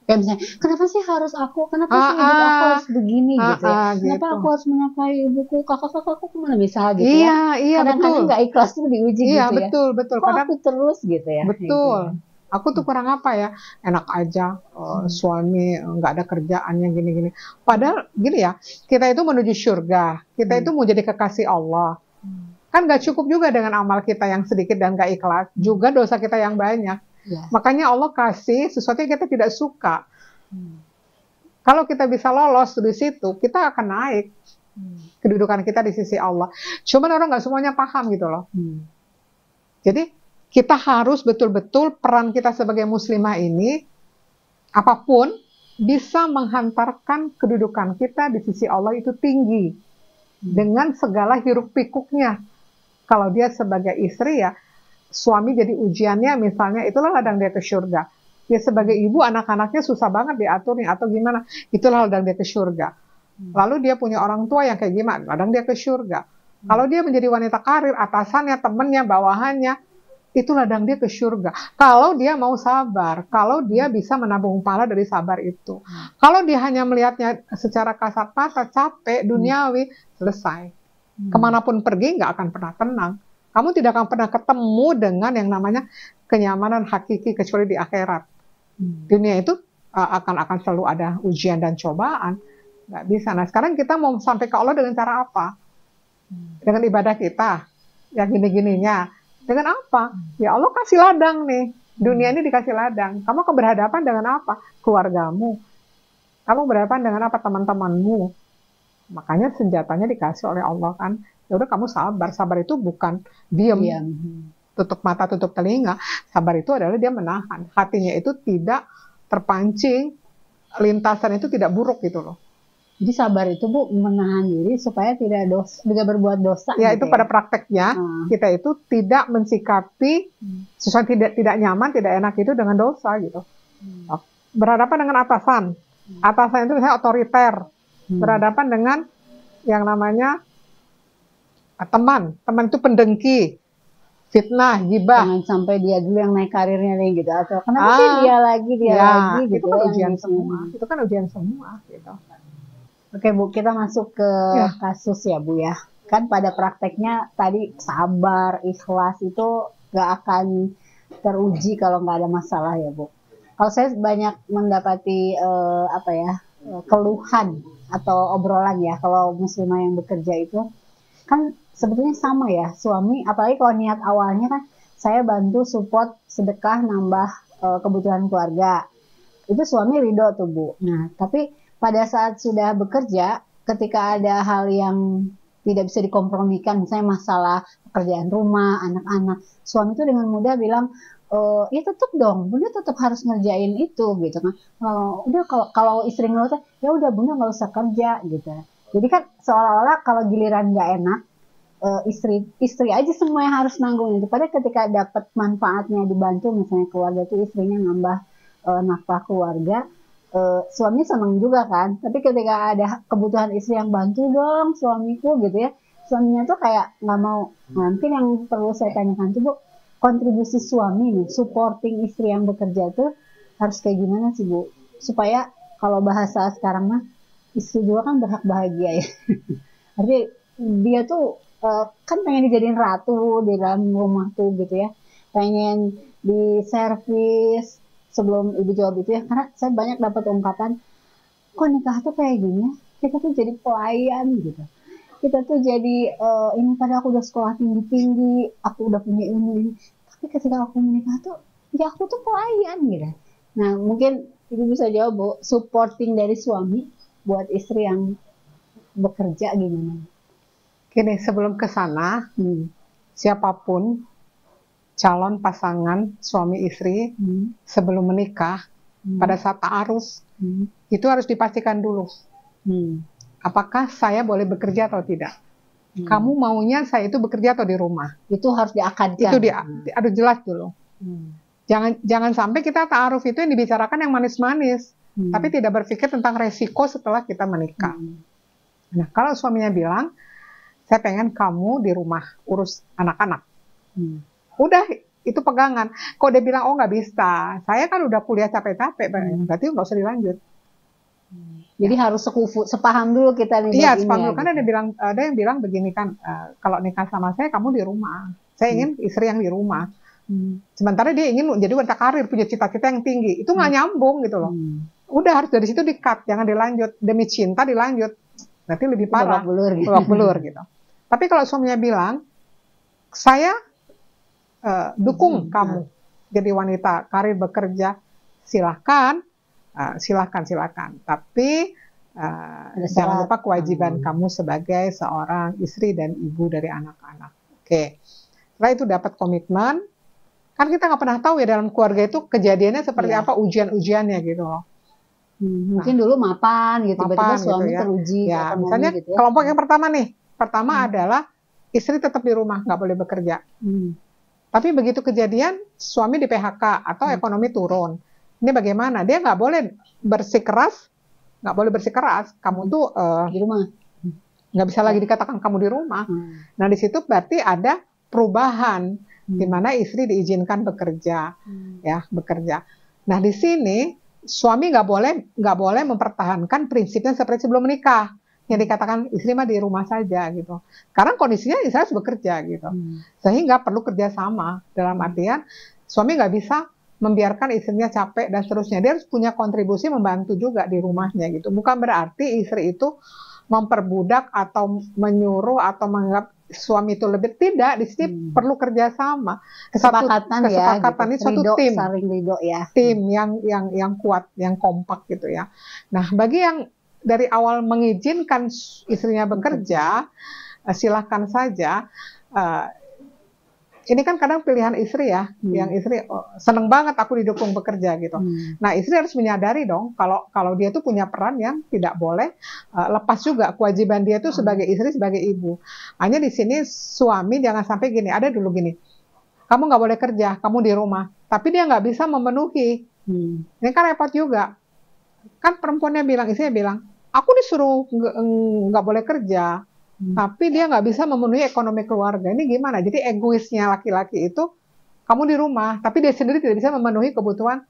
Kayak misalnya, kenapa sih harus aku? Kenapa sih ibu aku harus begini gitu ya? Kenapa gitu. Aku harus menafkahi ibuku? Kakak-kakakku kemana bisa gitu ya? Iya, kadang-kadang nggak ikhlas tuh diuji gitu ya. Iya, betul. Kok aku terus gitu ya? Betul. Gitu. Aku tuh kurang apa ya? Enak aja, suami nggak ada kerjaannya gini-gini. Padahal gini ya, kita itu menuju surga. Kita itu mau jadi kekasih Allah. Kan nggak cukup juga dengan amal kita yang sedikit dan nggak ikhlas. Juga dosa kita yang banyak. Ya. Makanya Allah kasih sesuatu yang kita tidak suka. Kalau kita bisa lolos di situ, kita akan naik kedudukan kita di sisi Allah. Cuman orang nggak semuanya paham gitu loh. Jadi kita harus betul-betul peran kita sebagai muslimah ini, apapun bisa menghantarkan kedudukan kita di sisi Allah itu tinggi dengan segala hiruk pikuknya. Kalau dia sebagai istri ya. Suami jadi ujiannya misalnya, itulah ladang dia ke surga. Dia sebagai ibu, anak-anaknya susah banget diatur nih, atau gimana, itulah ladang dia ke surga. Lalu dia punya orang tua yang kayak gimana, ladang dia ke surga. Kalau dia menjadi wanita karir, atasannya, temennya, bawahannya, itu ladang dia ke surga. Kalau dia mau sabar, kalau dia bisa menabung pahala dari sabar itu. Kalau dia hanya melihatnya secara kasat mata, capek, duniawi, selesai. Kemanapun pergi, nggak akan pernah tenang. Kamu tidak akan pernah ketemu dengan yang namanya kenyamanan hakiki kecuali di akhirat. Dunia itu akan selalu ada ujian dan cobaan. Nggak bisa. Nah sekarang kita mau sampai ke Allah dengan cara apa? Dengan ibadah kita. Ya gini-gininya. Dengan apa? Ya Allah kasih ladang nih. Dunia ini dikasih ladang. Kamu akan berhadapan dengan apa? Keluargamu. Kamu berhadapan dengan apa? Teman-temanmu. Makanya senjatanya dikasih oleh Allah kan. Ya udah kamu sabar. Sabar itu bukan diam, tutup mata, tutup telinga. Sabar itu adalah dia menahan. Hatinya itu tidak terpancing, lintasan itu tidak buruk gitu loh. Jadi sabar itu Bu menahan diri supaya tidak berbuat dosa. Ya gitu itu pada prakteknya kita itu tidak mensikapi sesuatu tidak nyaman, tidak enak itu dengan dosa gitu. Berhadapan dengan atasan. Atasan itu misalnya otoriter. Berhadapan dengan yang namanya teman itu pendengki, fitnah, gibah. Jangan sampai dia dulu yang naik karirnya nih gitu. Atau kenapa sih dia lagi gitu. Itu kan ujian semua. Itu kan ujian semua gitu. Oke Bu, kita masuk ke kasus ya Bu ya. Kan pada prakteknya tadi sabar, ikhlas itu gak akan teruji kalau nggak ada masalah ya Bu. Kalau saya banyak mendapati keluhan atau obrolan ya kalau muslimah yang bekerja itu kan sebetulnya sama ya suami, apalagi kalau niat awalnya kan saya bantu support sedekah nambah kebutuhan keluarga, itu suami ridho tuh Bu. Nah tapi pada saat sudah bekerja, ketika ada hal yang tidak bisa dikompromikan, misalnya masalah pekerjaan rumah, anak-anak, suami itu dengan mudah bilang, ya tetap dong, Bunda tetap harus ngerjain itu gitu kan. Udah kalau istri ngeluh, ya udah Bunda nggak usah kerja gitu. Jadi kan seolah-olah kalau giliran nggak enak, istri aja semua yang harus nanggung itu. Padahal ketika dapat manfaatnya dibantu, misalnya keluarga itu istrinya nambah nafkah keluarga, suami senang juga kan. Tapi ketika ada kebutuhan istri yang bantu dong suamiku gitu ya, suaminya tuh kayak nggak mau. Nah, mungkin yang perlu saya tanyakan tuh Bu, kontribusi suami nih, supporting istri yang bekerja tuh harus kayak gimana sih Bu? Supaya kalau bahasa sekarang mah, istri juga kan berhak bahagia ya. Artinya dia tuh kan pengen dijadiin ratu di dalam rumah tuh gitu ya. Pengen diservis sebelum ibu jawab itu ya. Karena saya banyak dapat ungkapan, kok nikah tuh kayak gini ya? Kita tuh jadi pelayan gitu. Kita tuh jadi ini pada aku udah sekolah tinggi-tinggi, aku udah punya ilmu ini. Tapi ketika aku menikah tuh, ya aku tuh pelayan gitu. Nah mungkin ibu bisa jawab Bu, supporting dari suami buat istri yang bekerja gimana? Gini, sebelum ke sana, siapapun calon pasangan suami istri sebelum menikah, pada saat ta'aruf, itu harus dipastikan dulu. Apakah saya boleh bekerja atau tidak? Kamu maunya saya itu bekerja atau di rumah? Itu harus diakadkan. Itu harus jelas dulu. Jangan sampai kita ta'aruf itu yang dibicarakan yang manis-manis, tapi tidak berpikir tentang resiko setelah kita menikah. Nah, kalau suaminya bilang, saya pengen kamu di rumah urus anak-anak. Udah, itu pegangan. Kok dia bilang, oh nggak bisa, saya kan udah kuliah capek-capek, berarti nggak usah dilanjut. Jadi harus sepaham dulu kita nih. Iya, sepaham dulu. Kan ada yang bilang begini kan, kalau nikah sama saya, kamu di rumah. Saya ingin istri yang di rumah. Sementara dia ingin jadi wanita karir, punya cita-cita yang tinggi. Itu nggak nyambung gitu loh. Udah, harus dari situ di-cut, jangan dilanjut. Demi cinta dilanjut. Nanti lebih parah. Babak belur gitu. Tapi kalau suaminya bilang, saya dukung kamu jadi wanita karir bekerja, silahkan. Tapi jangan lupa kewajiban kamu sebagai seorang istri dan ibu dari anak-anak. Oke. Setelah itu dapat komitmen, kan kita nggak pernah tahu ya dalam keluarga itu kejadiannya seperti apa, ujian-ujiannya gitu loh. Mungkin dulu mapan gitu, tiba-tiba suami gitu ya. Teruji. Ya, misalnya gitu ya. Kelompok yang pertama nih, adalah istri tetap di rumah, nggak boleh bekerja. Tapi begitu kejadian, suami di PHK atau ekonomi turun. Ini bagaimana? Dia nggak boleh bersikeras, kamu tuh di rumah. Nggak bisa lagi dikatakan kamu di rumah. Nah, di situ berarti ada perubahan, di mana istri diizinkan bekerja, bekerja. Nah, di sini suami nggak boleh mempertahankan prinsipnya seperti sebelum menikah, yang dikatakan istri mah di rumah saja gitu. Karena kondisinya istri harus bekerja gitu, sehingga perlu kerjasama dalam artian suami nggak bisa membiarkan istrinya capek dan seterusnya. Dia harus punya kontribusi membantu juga di rumahnya gitu. Bukan berarti istri itu memperbudak atau menyuruh atau menganggap suami itu lebih, tidak. Di sini perlu kerjasama, kesepakatan ini suatu tim, saling ridho ya, tim yang kuat, yang kompak gitu ya. Nah, bagi yang dari awal mengizinkan istrinya bekerja, silahkan saja. Ini kan kadang pilihan istri ya, yang istri seneng banget aku didukung bekerja gitu. Nah, istri harus menyadari dong kalau dia tuh punya peran yang tidak boleh lepas juga kewajiban dia tuh sebagai istri, sebagai ibu. Hanya di sini suami jangan sampai gini, ada dulu gini, kamu nggak boleh kerja, kamu di rumah, tapi dia nggak bisa memenuhi. Ini kan repot juga. Kan perempuannya bilang, istrinya bilang, aku disuruh nggak boleh kerja. Tapi dia nggak bisa memenuhi ekonomi keluarga. Ini gimana? Jadi egoisnya laki-laki itu, kamu di rumah, tapi dia sendiri tidak bisa memenuhi kebutuhan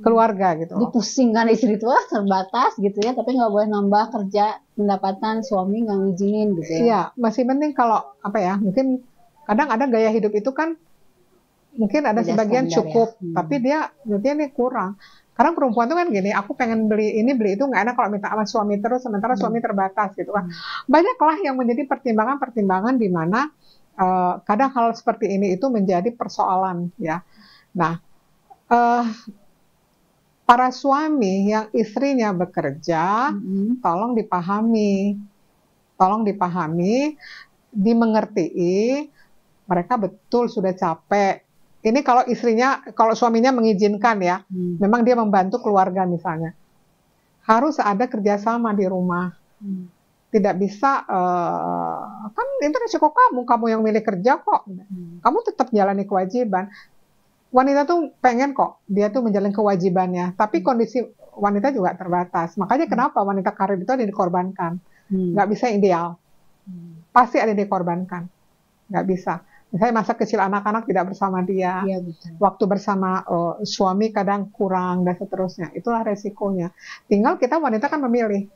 keluarga gitu. Dipusingkan istri itu terbatas gitu ya, tapi nggak boleh nambah kerja pendapatan, suami nggak ngizinin gitu ya. Iya, masih penting kalau mungkin kadang ada gaya hidup itu kan, mungkin ada sebagian cukup, ya. Tapi dia ini kurang. Karena perempuan tuh kan gini, aku pengen beli ini, beli itu, nggak enak kalau minta sama suami terus, sementara suami terbatas gitu kan. Banyaklah yang menjadi pertimbangan-pertimbangan di mana kadang hal seperti ini itu menjadi persoalan ya. Nah, para suami yang istrinya bekerja, tolong dipahami, dimengerti, mereka betul sudah capek. Ini kalau suaminya mengizinkan ya, memang dia membantu keluarga misalnya. Harus ada kerjasama di rumah. tidak bisa, kan itu resiko kamu yang milih kerja kok. Kamu tetap jalani kewajiban. Wanita tuh pengen kok, dia tuh menjalani kewajibannya, tapi kondisi wanita juga terbatas. Makanya kenapa wanita karir itu ada yang dikorbankan. Nggak bisa ideal. Pasti ada yang dikorbankan. Nggak bisa. Misalnya masa kecil anak-anak tidak bersama dia, Iya, betul. waktu bersama suami kadang kurang, dan seterusnya. Itulah resikonya. Tinggal kita wanita kan memilih.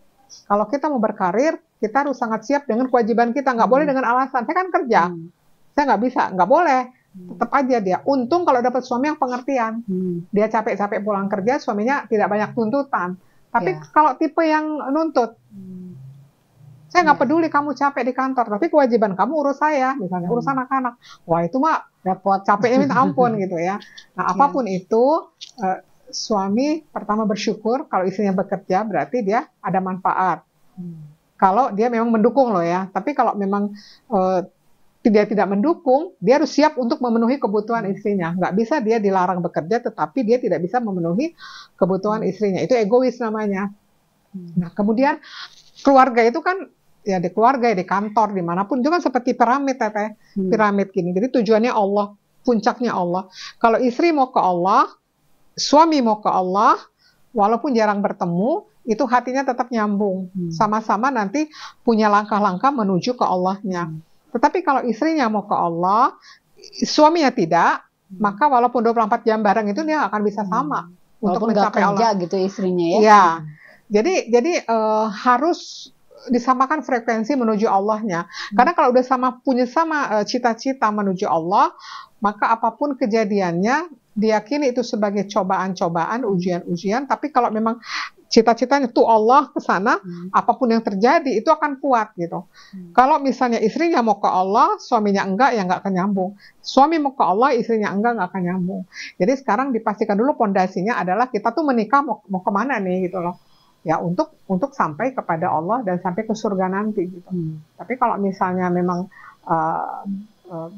Kalau kita mau berkarir, kita harus sangat siap dengan kewajiban kita. Nggak boleh dengan alasan, saya kan kerja. Saya nggak bisa, nggak boleh. Tetap aja dia. Untung kalau dapat suami yang pengertian. Dia capek-capek pulang kerja, suaminya tidak banyak tuntutan. Tapi kalau tipe yang nuntut, saya nggak peduli kamu capek di kantor, tapi kewajiban kamu urus saya, misalnya urus anak-anak. Wah itu mah repot, capeknya minta ampun gitu ya. Nah apapun itu, suami pertama bersyukur kalau istrinya bekerja, berarti dia ada manfaat. Kalau dia memang mendukung loh ya. Tapi kalau memang dia tidak mendukung, dia harus siap untuk memenuhi kebutuhan istrinya. Nggak bisa dia dilarang bekerja, tetapi dia tidak bisa memenuhi kebutuhan istrinya. Itu egois namanya. Nah kemudian keluarga itu kan ya di keluarga, ya di kantor, dimanapun itu kan seperti piramid, teteh. Piramid gini. Jadi tujuannya Allah, puncaknya Allah. Kalau istri mau ke Allah, suami mau ke Allah, walaupun jarang bertemu, itu hatinya tetap nyambung. Sama-sama nanti punya langkah-langkah menuju ke Allahnya. Tetapi kalau istrinya mau ke Allah, suaminya tidak, maka walaupun 24 jam bareng itu dia akan bisa sama untuk mencapai Allah. Gitu istrinya ya. Ya. Jadi harus disamakan frekuensi menuju Allahnya. Karena kalau udah punya sama cita-cita menuju Allah, maka apapun kejadiannya diyakini itu sebagai cobaan-cobaan, ujian-ujian. Tapi kalau memang cita-citanya tuh Allah ke sana, apapun yang terjadi itu akan kuat gitu. Kalau misalnya istrinya mau ke Allah, suaminya enggak, ya enggak akan nyambung. Suami mau ke Allah, istrinya enggak akan nyambung. Jadi sekarang dipastikan dulu pondasinya adalah kita tuh menikah mau kemana nih gitu loh. Ya untuk sampai kepada Allah dan sampai ke surga nanti gitu. Tapi kalau misalnya memang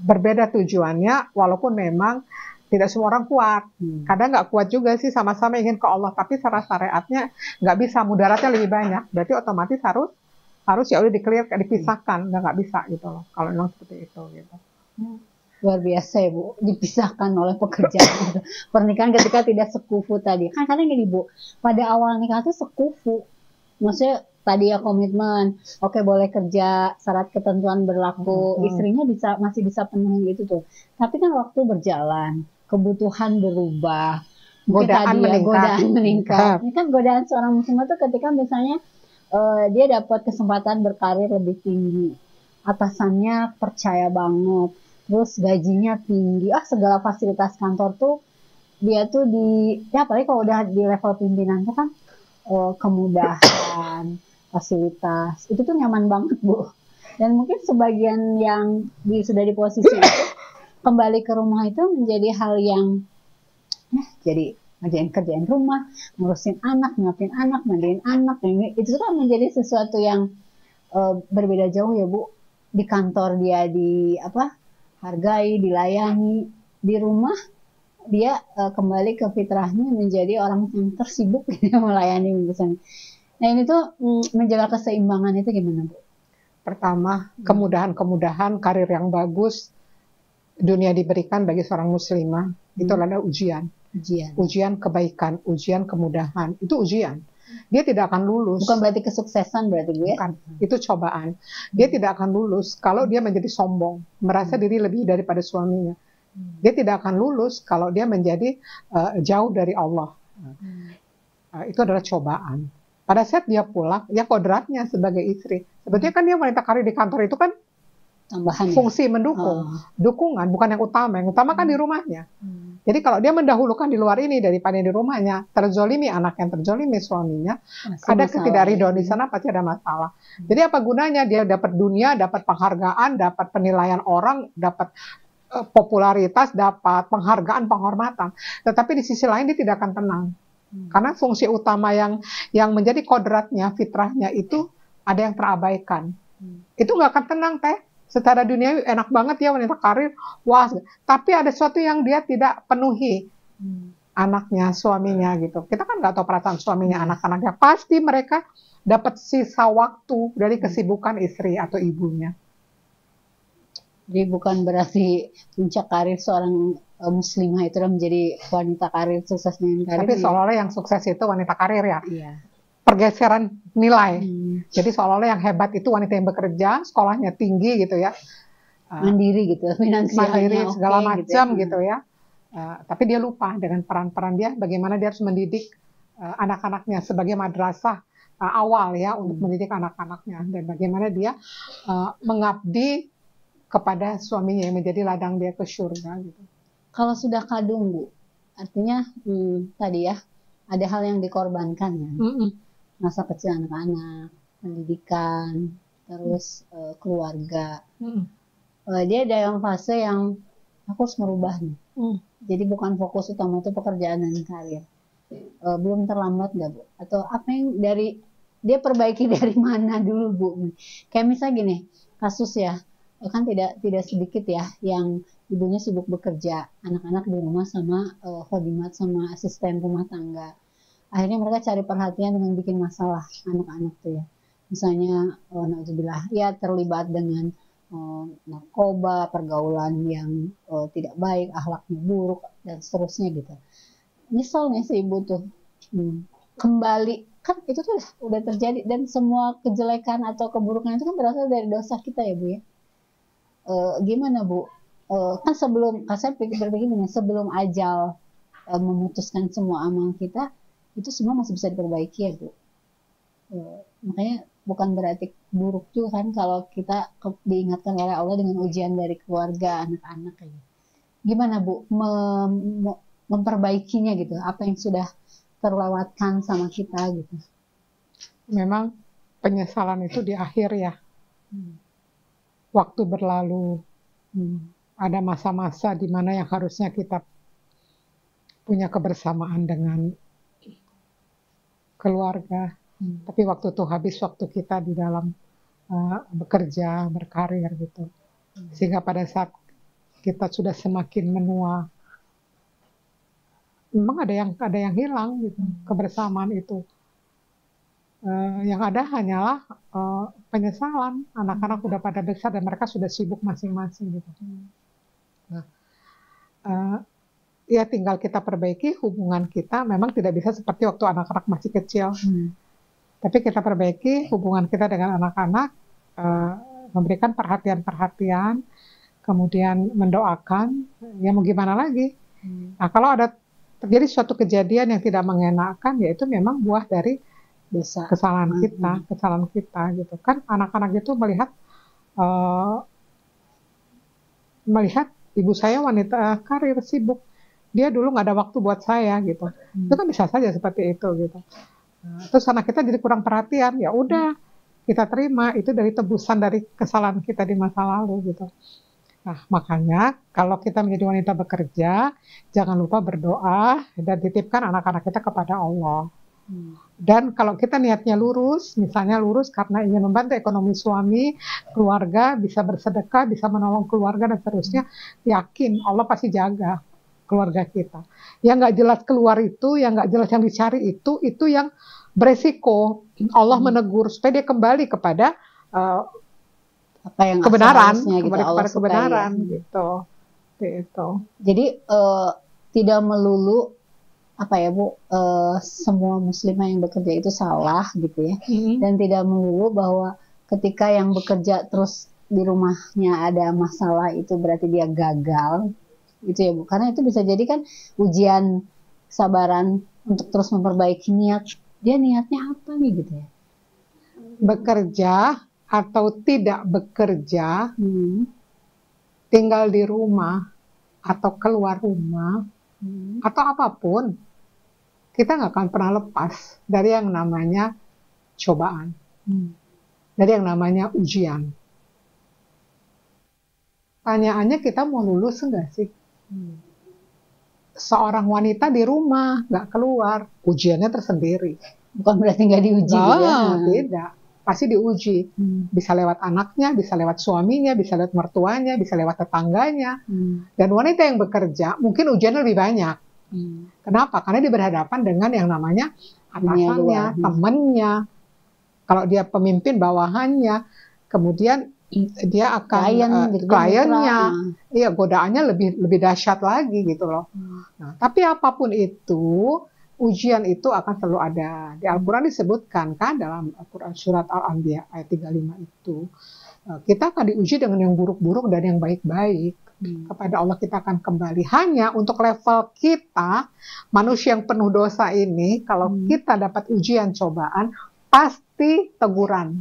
berbeda tujuannya, walaupun memang tidak semua orang kuat, kadang nggak kuat juga sih, sama-sama ingin ke Allah, tapi secara syariatnya nggak bisa, mudaratnya lebih banyak, berarti otomatis harus ya udah dipisahkan, nggak bisa gitu loh, kalau memang seperti itu gitu. Luar biasa ya Bu, dipisahkan oleh pekerjaan gitu. Pernikahan ketika tidak sekufu tadi. Kan kadang gini Bu, pada awal nikah tuh sekufu. Maksudnya tadi ya komitmen, oke boleh kerja, syarat ketentuan berlaku, istrinya masih bisa penuhi gitu tuh. Tapi kan waktu berjalan, kebutuhan berubah, godaan meningkat. Ini kan godaan seorang muslimah tuh ketika misalnya dia dapat kesempatan berkarir lebih tinggi, atasannya percaya banget, terus gajinya tinggi, segala fasilitas kantor tuh dia tuh ya apalagi kalau udah di level pimpinan tuh kan kemudahan, fasilitas, itu tuh nyaman banget Bu. Dan mungkin sebagian yang sudah di posisi itu kembali ke rumah itu menjadi hal yang jadi kerjain rumah, ngurusin anak, nyuapin anak, mandiin anak, itu kan menjadi sesuatu yang berbeda jauh ya Bu. Di kantor dia hargai, dilayani, di rumah dia kembali ke fitrahnya menjadi orang yang tersibuk melayani misalnya. Nah ini tuh menjaga keseimbangan itu gimana Bu? Pertama, kemudahan karir yang bagus dunia diberikan bagi seorang muslimah, itu adalah ujian kebaikan, ujian kemudahan, itu ujian. Dia tidak akan lulus. Bukan berarti kesuksesan berarti Bu ya? Bukan, itu cobaan. Dia tidak akan lulus kalau dia menjadi sombong, merasa diri lebih daripada suaminya. Dia tidak akan lulus kalau dia menjadi jauh dari Allah. Itu adalah cobaan. Pada saat dia pulang, ya kodratnya sebagai istri. Sebetulnya kan dia wanita karir di kantor itu kan tambahan fungsi mendukung, dukungan, bukan yang utama. Yang utama kan di rumahnya. Jadi kalau dia mendahulukan di luar ini daripada di rumahnya, terzolimi anak yang terzolimi suaminya, ada ketidakridhoan di sana, pasti ada masalah. Jadi apa gunanya dia dapat dunia, dapat penghargaan, dapat penilaian orang, dapat popularitas, dapat penghargaan, penghormatan. Tetapi di sisi lain dia tidak akan tenang. Karena fungsi utama yang menjadi kodratnya, fitrahnya itu ada yang terabaikan. Itu nggak akan tenang teh. Secara duniawi enak banget ya wanita karir, wah. Tapi ada sesuatu yang dia tidak penuhi. anaknya, suaminya gitu. Kita kan nggak tahu perasaan suaminya, anak-anaknya. Pasti mereka dapat sisa waktu dari kesibukan istri atau ibunya. Jadi bukan berarti puncak karir seorang muslimah itu menjadi wanita karir, sukses dengan karir. Tapi seolah-olah yang sukses itu wanita karir ya. Iya. Pergeseran nilai. Jadi seolah-olah yang hebat itu wanita yang bekerja, sekolahnya tinggi gitu ya. Mandiri gitu, finansialnya Mandiri segala macam gitu ya. Tapi dia lupa dengan peran-peran dia, bagaimana dia harus mendidik anak-anaknya sebagai madrasah awal ya untuk mendidik anak-anaknya, dan bagaimana dia mengabdi kepada suaminya yang menjadi ladang dia ke surga gitu. Kalau sudah kadung, Bu, artinya tadi ya ada hal yang dikorbankan ya. Masa kecil anak-anak, pendidikan, terus keluarga. Dia dalam fase yang aku harus merubah nih. Jadi bukan fokus utama itu pekerjaan dan karir. Belum terlambat nggak, Bu? Atau apa yang dia perbaiki dari mana dulu, Bu? Kayak misalnya gini, kasus ya, kan tidak sedikit ya yang ibunya sibuk bekerja, anak-anak di rumah sama khodimat sama asisten rumah tangga. Akhirnya mereka cari perhatian dengan bikin masalah anak-anak tuh ya. Misalnya, na'udzubillah, ya terlibat dengan narkoba, pergaulan yang tidak baik, akhlaknya buruk, dan seterusnya gitu. Misalnya si ibu tuh kembali, kan itu tuh udah terjadi, dan semua kejelekan atau keburukan itu kan berasal dari dosa kita ya, Bu ya. Gimana, Bu? Kan saya berpikir gini, sebelum ajal memutuskan semua amal kita, itu semua masih bisa diperbaiki ya, Bu. Makanya bukan berarti buruk juga kan kalau kita diingatkan oleh Allah dengan ujian dari keluarga, anak-anak ya. Gimana, Bu, memperbaikinya gitu? Apa yang sudah terlewatkan sama kita gitu? Memang penyesalan itu di akhir ya. Waktu berlalu, ada masa-masa di mana yang harusnya kita punya kebersamaan dengan keluarga, tapi waktu itu habis waktu kita di dalam bekerja, berkarir gitu, sehingga pada saat kita sudah semakin menua, memang ada yang hilang gitu, kebersamaan itu. Yang ada hanyalah penyesalan. Anak-anak udah pada besar dan mereka sudah sibuk masing-masing gitu. Nah, ya tinggal kita perbaiki hubungan kita. Memang tidak bisa seperti waktu anak-anak masih kecil. Tapi kita perbaiki hubungan kita dengan anak-anak, memberikan perhatian-perhatian, kemudian mendoakan. Ya mau gimana lagi? Nah, kalau ada terjadi suatu kejadian yang tidak mengenakan, ya itu memang buah dari kesalahan kita gitu kan. Anak-anak itu melihat ibu saya wanita karir, sibuk, dia dulu nggak ada waktu buat saya gitu. Itu kan bisa saja seperti itu gitu. Terus anak kita jadi kurang perhatian, ya udah kita terima itu dari tebusan dari kesalahan kita di masa lalu gitu. Nah, makanya kalau kita menjadi wanita bekerja, jangan lupa berdoa dan titipkan anak-anak kita kepada Allah. Dan kalau kita niatnya lurus, misalnya lurus karena ingin membantu ekonomi suami, keluarga, bisa bersedekah, bisa menolong keluarga dan seterusnya, yakin Allah pasti jaga keluarga kita. Yang nggak jelas keluar itu, yang nggak jelas yang dicari itu yang beresiko. Allah menegur supaya dia kembali kepada apa yang kebenaran, gitu, kembali kepada kebenaran gitu. Jadi tidak melulu apa ya, Bu, semua muslimah yang bekerja itu salah gitu ya, dan tidak melulu bahwa ketika yang bekerja terus di rumahnya ada masalah itu berarti dia gagal gitu ya, Bu, karena itu bisa jadi kan ujian kesabaran untuk terus memperbaiki dia niatnya apa nih gitu ya. Bekerja atau tidak bekerja, tinggal di rumah atau keluar rumah, atau apapun, kita nggak akan pernah lepas dari yang namanya cobaan, dari yang namanya ujian. Tanyaannya kita mau lulus enggak sih? Seorang wanita di rumah, nggak keluar, ujiannya tersendiri. Bukan berarti nggak diuji. Tidak. Pasti diuji. Bisa lewat anaknya, bisa lewat suaminya, bisa lewat mertuanya, bisa lewat tetangganya. Dan wanita yang bekerja, mungkin ujiannya lebih banyak. Kenapa? Karena dia berhadapan dengan yang namanya atasannya, luar. temennya. Kalau dia pemimpin bawahannya, kemudian dia akan kliennya, iya godaannya lebih dahsyat lagi gitu loh. Nah, tapi apapun itu, ujian itu akan selalu ada. Di Al-Quran disebutkan kan dalam Al-Quran surat Al-Anbiya ayat 35 itu, kita akan diuji dengan yang buruk-buruk dan yang baik-baik. Kepada Allah kita akan kembali. Hanya untuk level kita, manusia yang penuh dosa ini, kalau kita dapat ujian cobaan, pasti teguran.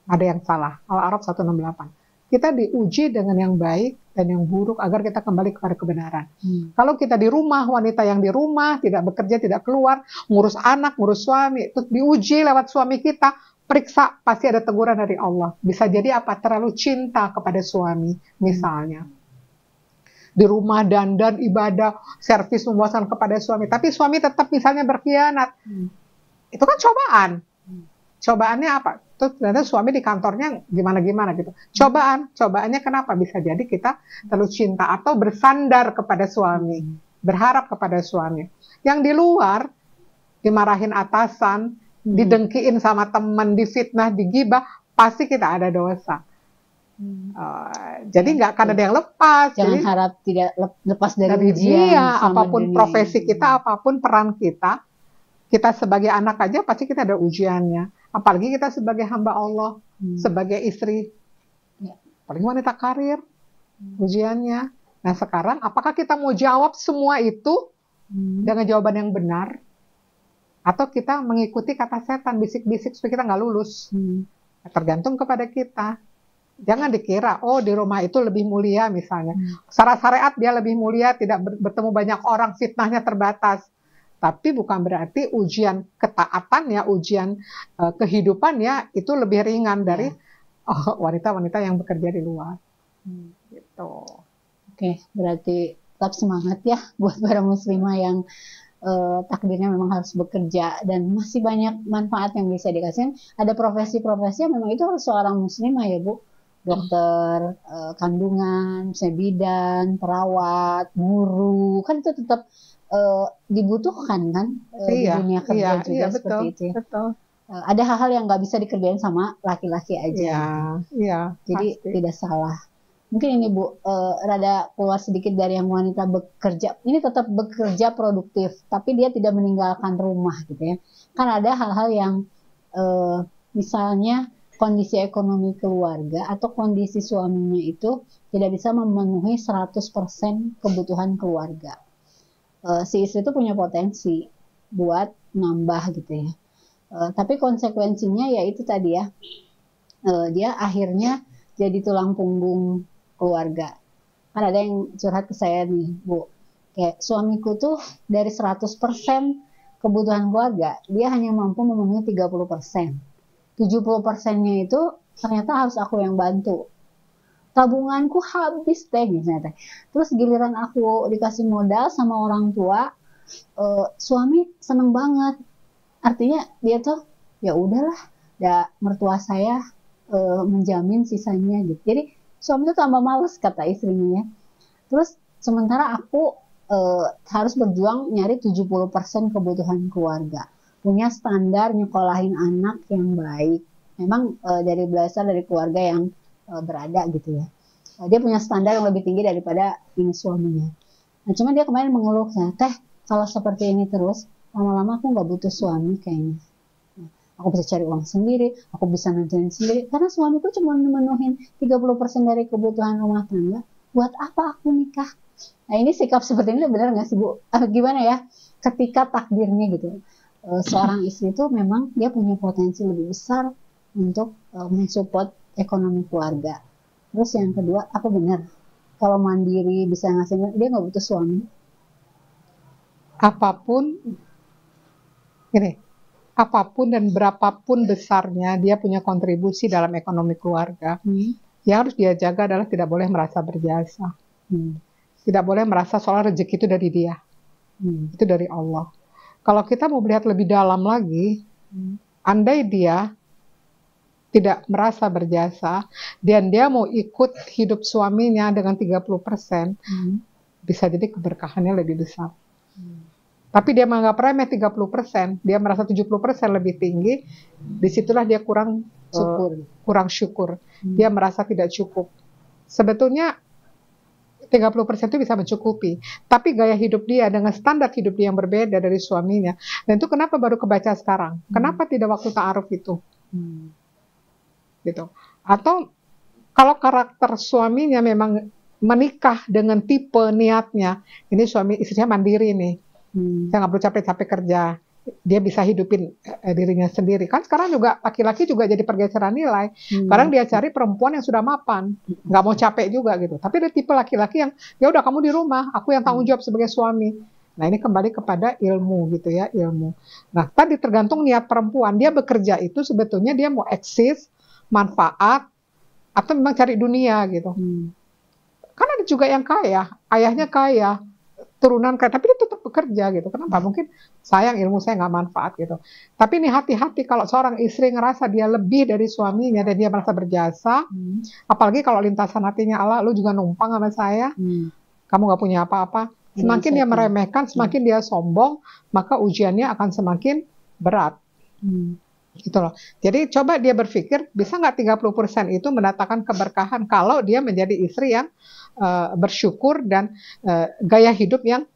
Ada yang salah. Al-A'raf 168. Kita diuji dengan yang baik dan yang buruk agar kita kembali kepada kebenaran. Kalau kita di rumah, wanita yang di rumah, tidak bekerja, tidak keluar, ngurus anak, ngurus suami, terus diuji lewat suami kita, periksa, pasti ada teguran dari Allah. Bisa jadi apa? Terlalu cinta kepada suami, misalnya. Di rumah dandan, ibadah, servis memuaskan kepada suami, tapi suami tetap misalnya berkhianat. Itu kan cobaan. Cobaannya apa? Terus ternyata suami di kantornya gimana-gimana gitu. Cobaannya kenapa? Bisa jadi kita terlalu cinta atau bersandar kepada suami, berharap kepada suami. Yang di luar, dimarahin atasan, didengkiin sama teman, difitnah, digibah, pasti kita ada dosa. Jadi nggak akan ada yang lepas. Jangan jadi, harap tidak lepas dari ujian. Iya, apapun profesi kita, apapun peran kita sebagai anak aja pasti kita ada ujiannya. Apalagi kita sebagai hamba Allah, sebagai istri, paling wanita karir, ujiannya. Nah sekarang, apakah kita mau jawab semua itu dengan jawaban yang benar? Atau kita mengikuti kata setan, bisik-bisik supaya kita nggak lulus? Tergantung kepada kita. Jangan dikira, oh di rumah itu lebih mulia misalnya. Secara syariat dia lebih mulia, tidak bertemu banyak orang, fitnahnya terbatas. Tapi bukan berarti ujian ketaatannya, ujian kehidupannya itu lebih ringan dari wanita-wanita yang bekerja di luar. Gitu. Oke, berarti tetap semangat ya buat para muslimah yang takdirnya memang harus bekerja dan masih banyak manfaat yang bisa dikasih. Ada profesi-profesi yang memang itu harus seorang muslimah ya Bu. Dokter, kandungan, misalnya bidan, perawat, guru, kan itu tetap dibutuhkan kan di dunia kerja juga seperti betul, itu ya. Betul. Ada hal-hal yang nggak bisa dikerjain sama laki-laki aja. Iya, jadi pasti. tidak salah. Mungkin ini Bu, rada keluar sedikit dari yang wanita bekerja. Ini tetap bekerja produktif, tapi dia tidak meninggalkan rumah gitu ya. Kan ada hal-hal yang misalnya kondisi ekonomi keluarga atau kondisi suaminya itu tidak bisa memenuhi 100% kebutuhan keluarga. Si istri itu punya potensi buat nambah gitu ya. Tapi konsekuensinya ya itu tadi ya, dia akhirnya jadi tulang punggung keluarga. Kan ada yang curhat ke saya nih Bu, kayak suamiku tuh dari 100% kebutuhan keluarga, dia hanya mampu memenuhi 30%. 70%-nya itu ternyata harus aku yang bantu. Tabunganku habis deh misalnya. Terus giliran aku dikasih modal sama orang tua, suami seneng banget. Artinya dia tuh ya udahlah, ya mertua saya menjamin sisanya gitu. Jadi suami tuh tambah males kata istrinya ya. Terus sementara aku harus berjuang nyari 70% kebutuhan keluarga. Punya standar nyekolahin anak yang baik. Memang dari berasal dari keluarga yang berada gitu ya. Dia punya standar yang lebih tinggi daripada ini suaminya. Nah cuma dia kemarin mengeluh, teh kalau seperti ini terus lama-lama aku nggak butuh suami kayaknya. Aku bisa cari uang sendiri, aku bisa nantikan sendiri. Karena suamiku cuma memenuhin 30% dari kebutuhan rumah tangga. Buat apa aku nikah? Nah ini sikap seperti ini benar nggak sih Bu? Gimana ya? Ketika takdirnya gitu, seorang istri itu memang dia punya potensi lebih besar untuk mensupport ekonomi keluarga. Terus yang kedua, apa benar kalau mandiri bisa ngasih, dia nggak butuh suami? Apapun dan berapapun besarnya dia punya kontribusi dalam ekonomi keluarga, yang harus dia jaga adalah tidak boleh merasa berjasa. Tidak boleh merasa soal rezeki itu dari dia. Itu dari Allah. Kalau kita mau melihat lebih dalam lagi, andai dia tidak merasa berjasa, dan dia mau ikut hidup suaminya dengan 30%, bisa jadi keberkahannya lebih besar. Tapi dia menganggap remeh 30%, dia merasa 70% lebih tinggi, disitulah dia kurang syukur. Dia merasa tidak cukup. Sebetulnya 30% itu bisa mencukupi, tapi gaya hidup dia dengan standar hidup dia yang berbeda dari suaminya. Dan itu kenapa baru kebaca sekarang? Kenapa tidak waktu ta'aruf itu? Gitu. Atau kalau karakter suaminya memang menikah dengan tipe niatnya, ini suami istrinya mandiri nih. Saya nggak perlu capek-capek kerja, dia bisa hidupin dirinya sendiri. Kan sekarang juga laki-laki juga jadi pergeseran nilai. Sekarang dia cari perempuan yang sudah mapan, nggak mau capek juga gitu. Tapi ada tipe laki-laki yang ya udah kamu di rumah, aku yang tanggung jawab sebagai suami. Nah ini kembali kepada ilmu gitu ya, ilmu. Nah tadi tergantung niat perempuan, dia bekerja itu sebetulnya dia mau eksis, manfaat, atau memang cari dunia gitu. Kan ada juga yang kaya, ayahnya kaya, turunan kaya, tapi dia tetap bekerja gitu. Kenapa? Mungkin sayang ilmu saya nggak manfaat gitu. Tapi ini hati-hati kalau seorang istri ngerasa dia lebih dari suaminya dan dia merasa berjasa, apalagi kalau lintasan hatinya Allah, lu juga numpang sama saya, kamu nggak punya apa-apa. Semakin dia meremehkan, semakin dia sombong, maka ujiannya akan semakin berat. Gitu loh. Jadi coba dia berpikir, bisa nggak 30% itu mendatangkan keberkahan kalau dia menjadi istri yang bersyukur dan gaya hidup yang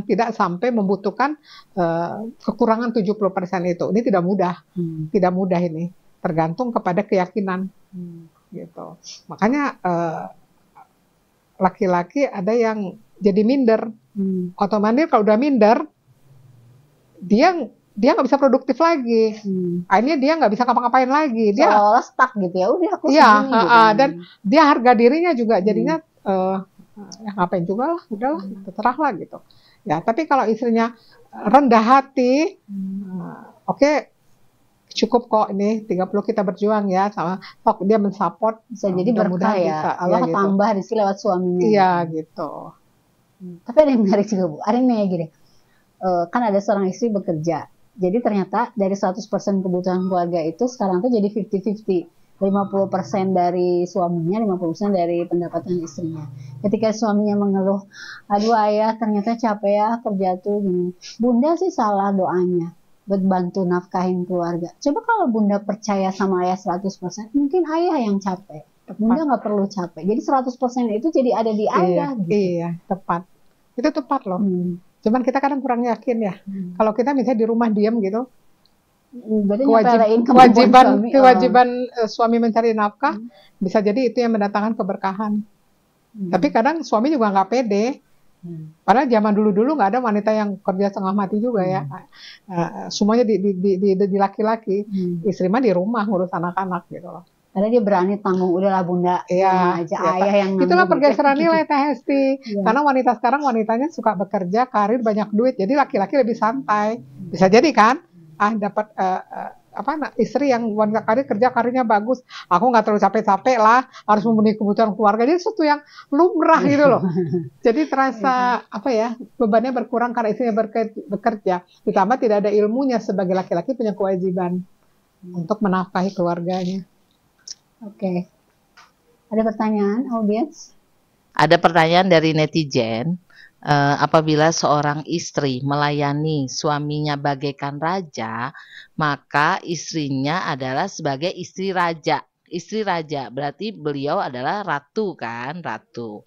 tidak sampai membutuhkan kekurangan 70% itu. Ini tidak mudah. Tidak mudah ini. Tergantung kepada keyakinan. Gitu. Makanya laki-laki ada yang jadi minder. Otomatis kalau udah minder, dia nggak bisa produktif lagi. Akhirnya dia nggak bisa ngapa-ngapain lagi. Dia seolah stuck gitu ya. Udah aku iya, segini gitu. dan dia harga dirinya juga jadinya ya ngapain juga lah, udahlah, terserah lah gitu. Ya, tapi kalau istrinya rendah hati, oke, cukup kok ini 30 kita berjuang ya sama dia mensupport, bisa jadi berkah ya. bisa, Allah ya, tambah rezeki lewat suaminya. Iya gitu. Tapi ada yang menarik juga Bu. Ada yang nanya gini, kan ada seorang istri bekerja. Jadi ternyata dari 100% kebutuhan keluarga itu sekarang tuh jadi 50-50. 50% dari suaminya, 50% dari pendapatan istrinya. Ketika suaminya mengeluh, aduh ayah ternyata capek ya kerja tuh gini. Bunda sih salah doanya buat bantu nafkahin keluarga. Coba kalau bunda percaya sama ayah 100%, mungkin ayah yang capek. Bunda nggak perlu capek. Jadi 100% itu jadi ada di ayah. Gitu. Iya, tepat. Itu tepat loh. Cuman kita kadang kurang yakin ya. Kalau kita misalnya di rumah diam gitu, kewajiban suami mencari nafkah, bisa jadi itu yang mendatangkan keberkahan. Tapi kadang suami juga nggak pede. Padahal zaman dulu-dulu nggak ada wanita yang kerja setengah mati juga ya. Semuanya di laki-laki. Istri mah di rumah ngurus anak-anak gitu loh. Karena dia berani tanggung, udahlah bunda, aja ayah yang itulah pergeseran nilai Teh Hesti. Karena wanita sekarang wanitanya suka bekerja, karir, banyak duit, jadi laki-laki lebih santai. Bisa jadi kan? Dapat istri yang wanita karir, karirnya bagus, aku nggak terlalu capek-capek lah, harus memenuhi kebutuhan keluarga. Jadi sesuatu yang lumrah gitu loh. Jadi terasa bebannya berkurang karena istrinya bekerja. Ditambah tidak ada ilmunya, sebagai laki-laki punya kewajiban untuk menafkahi keluarganya. Oke. Ada pertanyaan audiens? Ada pertanyaan dari netizen. Apabila seorang istri melayani suaminya bagaikan raja, maka istrinya adalah sebagai istri raja. Istri raja berarti beliau adalah ratu kan, ratu.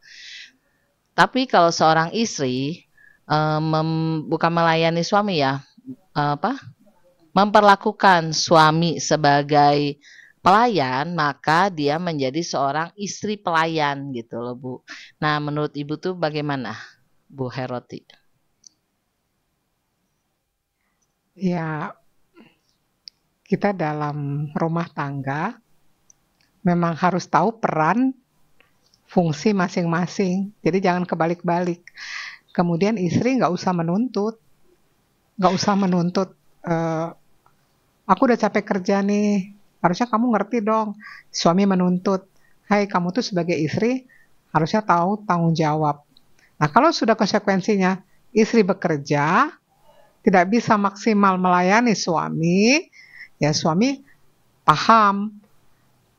Tapi kalau seorang istri bukan melayani suami ya, memperlakukan suami sebagai pelayan, maka dia menjadi seorang istri pelayan gitu loh Bu. Nah menurut Ibu tuh bagaimana? Bu Heroti. Ya, kita dalam rumah tangga memang harus tahu peran, fungsi masing-masing. Jadi jangan kebalik-balik. Kemudian istri nggak usah menuntut. Aku udah capek kerja nih, harusnya kamu ngerti dong. Suami menuntut, hai kamu tuh sebagai istri harusnya tahu tanggung jawab. Nah, kalau sudah konsekuensinya istri bekerja, tidak bisa maksimal melayani suami, ya suami paham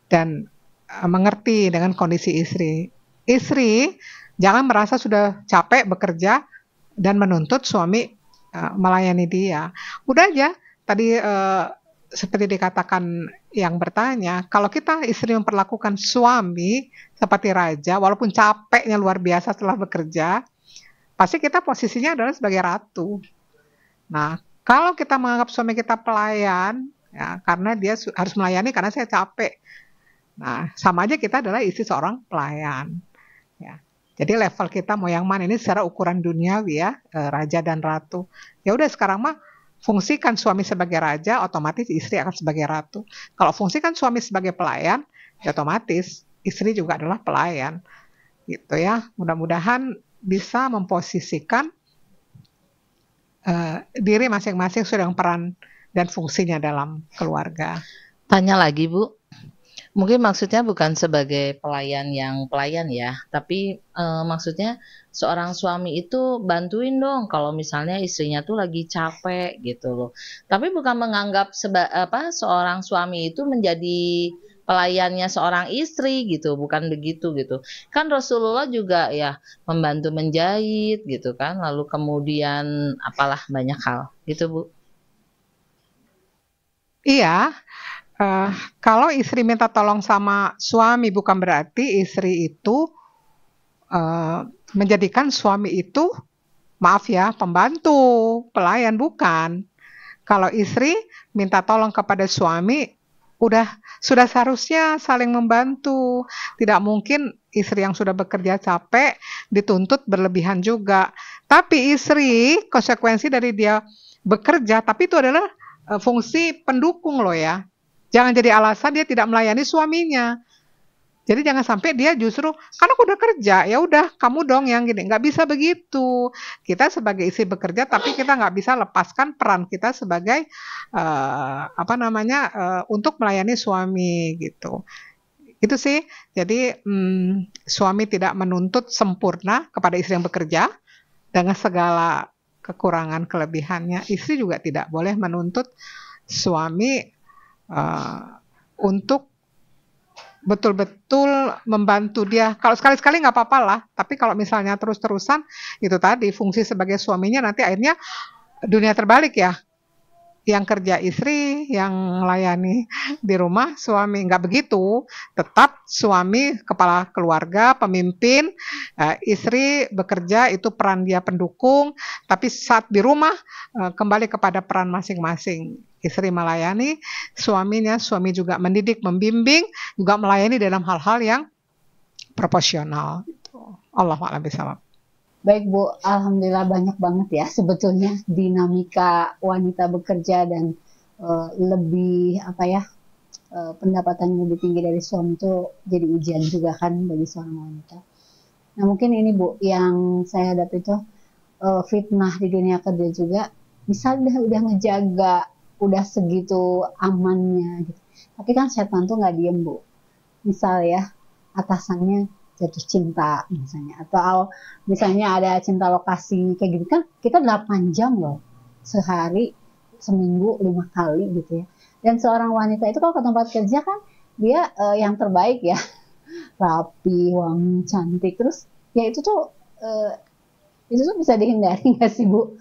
dan mengerti dengan kondisi istri. Istri jangan merasa sudah capek bekerja dan menuntut suami melayani dia. Udah aja tadi seperti dikatakan yang bertanya, kalau kita istri memperlakukan suami seperti raja, walaupun capeknya luar biasa setelah bekerja, pasti kita posisinya adalah sebagai ratu. Nah, kalau kita menganggap suami kita pelayan, ya, karena dia harus melayani karena saya capek. Nah, sama aja kita adalah istri seorang pelayan. Ya. Jadi level kita mau yang mana ini secara ukuran duniawi ya, raja dan ratu. Ya udah sekarang mah fungsikan suami sebagai raja, otomatis istri akan sebagai ratu. Kalau fungsikan suami sebagai pelayan, ya otomatis istri juga adalah pelayan. Gitu ya. Mudah-mudahan bisa memposisikan diri masing-masing sesuai dengan peran dan fungsinya dalam keluarga. Tanya lagi, Bu. Mungkin maksudnya bukan sebagai pelayan yang pelayan ya, tapi maksudnya seorang suami itu bantuin dong kalau misalnya istrinya tuh lagi capek gitu loh. Tapi bukan menganggap seorang suami itu menjadi pelayannya seorang istri gitu, bukan begitu gitu. Kan Rasulullah juga ya membantu menjahit gitu kan, lalu kemudian apalah banyak hal gitu, Bu. Iya. Kalau istri minta tolong sama suami bukan berarti istri itu menjadikan suami itu, maaf ya, pembantu, pelayan, bukan. Kalau istri minta tolong kepada suami, sudah seharusnya saling membantu. Tidak mungkin istri yang sudah bekerja capek dituntut berlebihan juga. Tapi istri, konsekuensi dari dia bekerja, tapi itu adalah fungsi pendukung loh ya. Jangan jadi alasan dia tidak melayani suaminya. Jadi jangan sampai dia justru, kan aku udah kerja, ya udah kamu dong yang gini. Nggak bisa begitu. Kita sebagai istri bekerja, tapi kita nggak bisa lepaskan peran kita sebagai untuk melayani suami gitu. Itu sih. Jadi suami tidak menuntut sempurna kepada istri yang bekerja dengan segala kekurangan kelebihannya. Istri juga tidak boleh menuntut suami untuk betul-betul membantu dia. Kalau sekali-sekali nggak apa-apa lah, tapi kalau misalnya terus-terusan, itu tadi fungsi sebagai suaminya nanti akhirnya dunia terbalik ya. Yang kerja istri, yang melayani di rumah suami. Nggak begitu, tetap suami kepala keluarga, pemimpin, istri bekerja itu peran dia pendukung, tapi saat di rumah kembali kepada peran masing-masing. Istri melayani suaminya, suami juga mendidik, membimbing, juga melayani dalam hal-hal yang proporsional. Allahu a'lam bishawab. Baik Bu, alhamdulillah banyak banget ya sebetulnya dinamika wanita bekerja dan lebih pendapatan lebih tinggi dari suami itu jadi ujian juga kan bagi seorang wanita. Nah mungkin ini Bu yang saya hadapi itu fitnah di dunia kerja juga. Misalnya udah ngejaga, udah segitu amannya gitu. Tapi kan setan tuh nggak diem Bu. Misal ya atasannya jatuh cinta misalnya, atau misalnya ada cinta lokasi kayak gitu kan, kita 8 jam loh sehari, seminggu 5 kali gitu ya. Dan seorang wanita itu kalau ke tempat kerja kan dia yang terbaik ya, rapi, wangi, cantik, terus ya itu tuh bisa dihindari nggak sih Bu?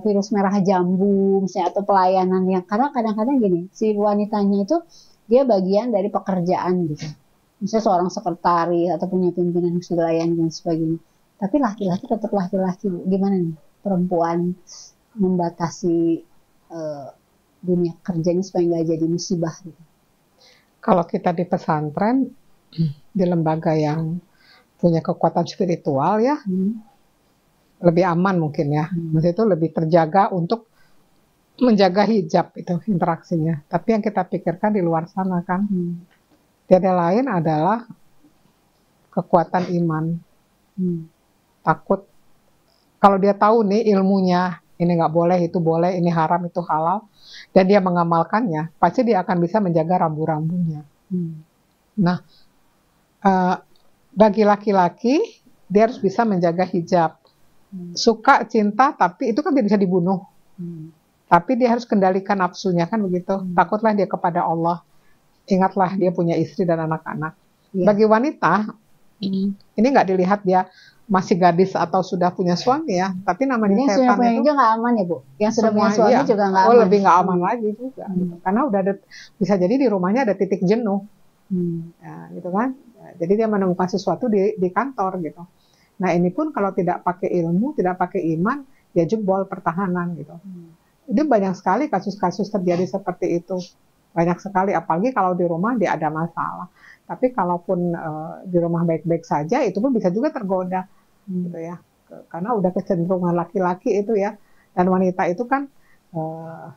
Virus merah jambu misalnya, atau pelayanan yang karena kadang-kadang gini, si wanitanya itu dia bagian dari pekerjaan gitu. Misalnya seorang sekretaris atau punya pimpinan yang sudah layani dan sebagainya. Tapi laki-laki tetap laki-laki. Gimana nih perempuan membatasi dunia kerjanya supaya nggak jadi musibah gitu? Kalau kita di pesantren, di lembaga yang punya kekuatan spiritual ya, lebih aman mungkin ya. Maksudnya itu lebih terjaga untuk menjaga hijab itu interaksinya. Tapi yang kita pikirkan di luar sana kan. Tiada lain adalah kekuatan iman. Takut. Kalau dia tahu nih ilmunya, ini nggak boleh, itu boleh, ini haram, itu halal, dan dia mengamalkannya, pasti dia akan bisa menjaga rambu-rambunya. Nah, bagi laki-laki, dia harus bisa menjaga hijab. Suka, cinta, tapi itu kan tidak bisa dibunuh. Tapi dia harus kendalikan nafsunya, kan begitu. Takutlah dia kepada Allah. Ingatlah dia punya istri dan anak-anak. Bagi wanita, ini nggak dilihat dia masih gadis atau sudah punya suami ya, tapi namanya Jadi yang sudah setan punya itu juga nggak aman ya Bu? Yang sudah punya semua suami iya. juga nggak Oh aman? lebih nggak aman lagi juga, gitu. Karena udah ada, bisa jadi di rumahnya ada titik jenuh, ya, gitu kan. Ya, jadi dia menemukan sesuatu di kantor gitu. Nah ini pun kalau tidak pakai ilmu, tidak pakai iman, ya jebol pertahanan gitu. Itu banyak sekali kasus-kasus terjadi seperti itu, banyak sekali. Apalagi kalau di rumah dia ada masalah. Tapi kalaupun di rumah baik-baik saja, itu pun bisa juga tergoda, gitu ya. Karena udah kecenderungan laki-laki itu ya, dan wanita itu kan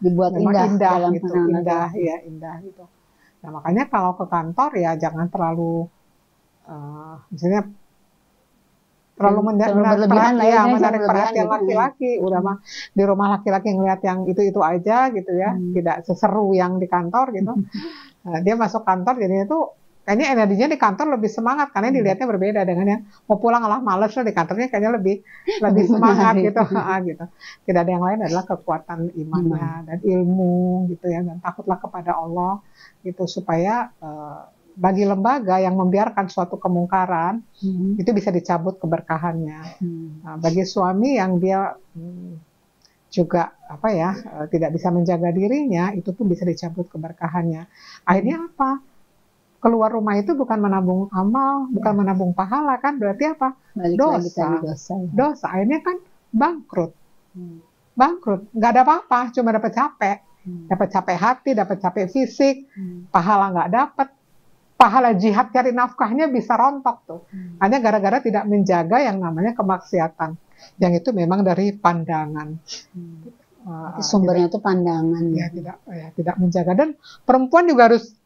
Dibuat memang indah dalam gitu, pandangan indah laki-laki. ya, indah gitu. Nah makanya kalau ke kantor ya jangan terlalu, misalnya terlalu menarik berlebihan lah ya, perhatian, jangan menarik berlebihan perhatian gitu. laki-laki. Udah mah di rumah laki-laki ngelihat yang itu aja gitu ya, tidak seseru yang di kantor gitu. Nah, dia masuk kantor jadinya tuh kayaknya energinya di kantor lebih semangat karena dilihatnya berbeda dengan yang mau pulang lah males lah, di kantornya kayaknya lebih semangat gitu. Gitu. Tidak ada yang lain adalah kekuatan imannya dan ilmu gitu ya, dan takutlah kepada Allah gitu, supaya bagi lembaga yang membiarkan suatu kemungkaran itu bisa dicabut keberkahannya. Nah, bagi suami yang dia juga apa ya, tidak bisa menjaga dirinya, itu pun bisa dicabut keberkahannya. Akhirnya apa? Keluar rumah itu bukan menabung amal, bukan menabung pahala, kan berarti apa? Balik lagi Dosa. tadi dosa. Dosa. Akhirnya kan bangkrut. Bangkrut. Nggak ada apa-apa, cuma dapat capek. Dapat capek hati, dapat capek fisik, pahala nggak dapat. Pahala jihad cari nafkahnya bisa rontok tuh. Hanya gara-gara tidak menjaga yang namanya kemaksiatan. Yang itu memang dari pandangan. Sumbernya itu pandangan. Ya, tidak menjaga. Dan perempuan juga harus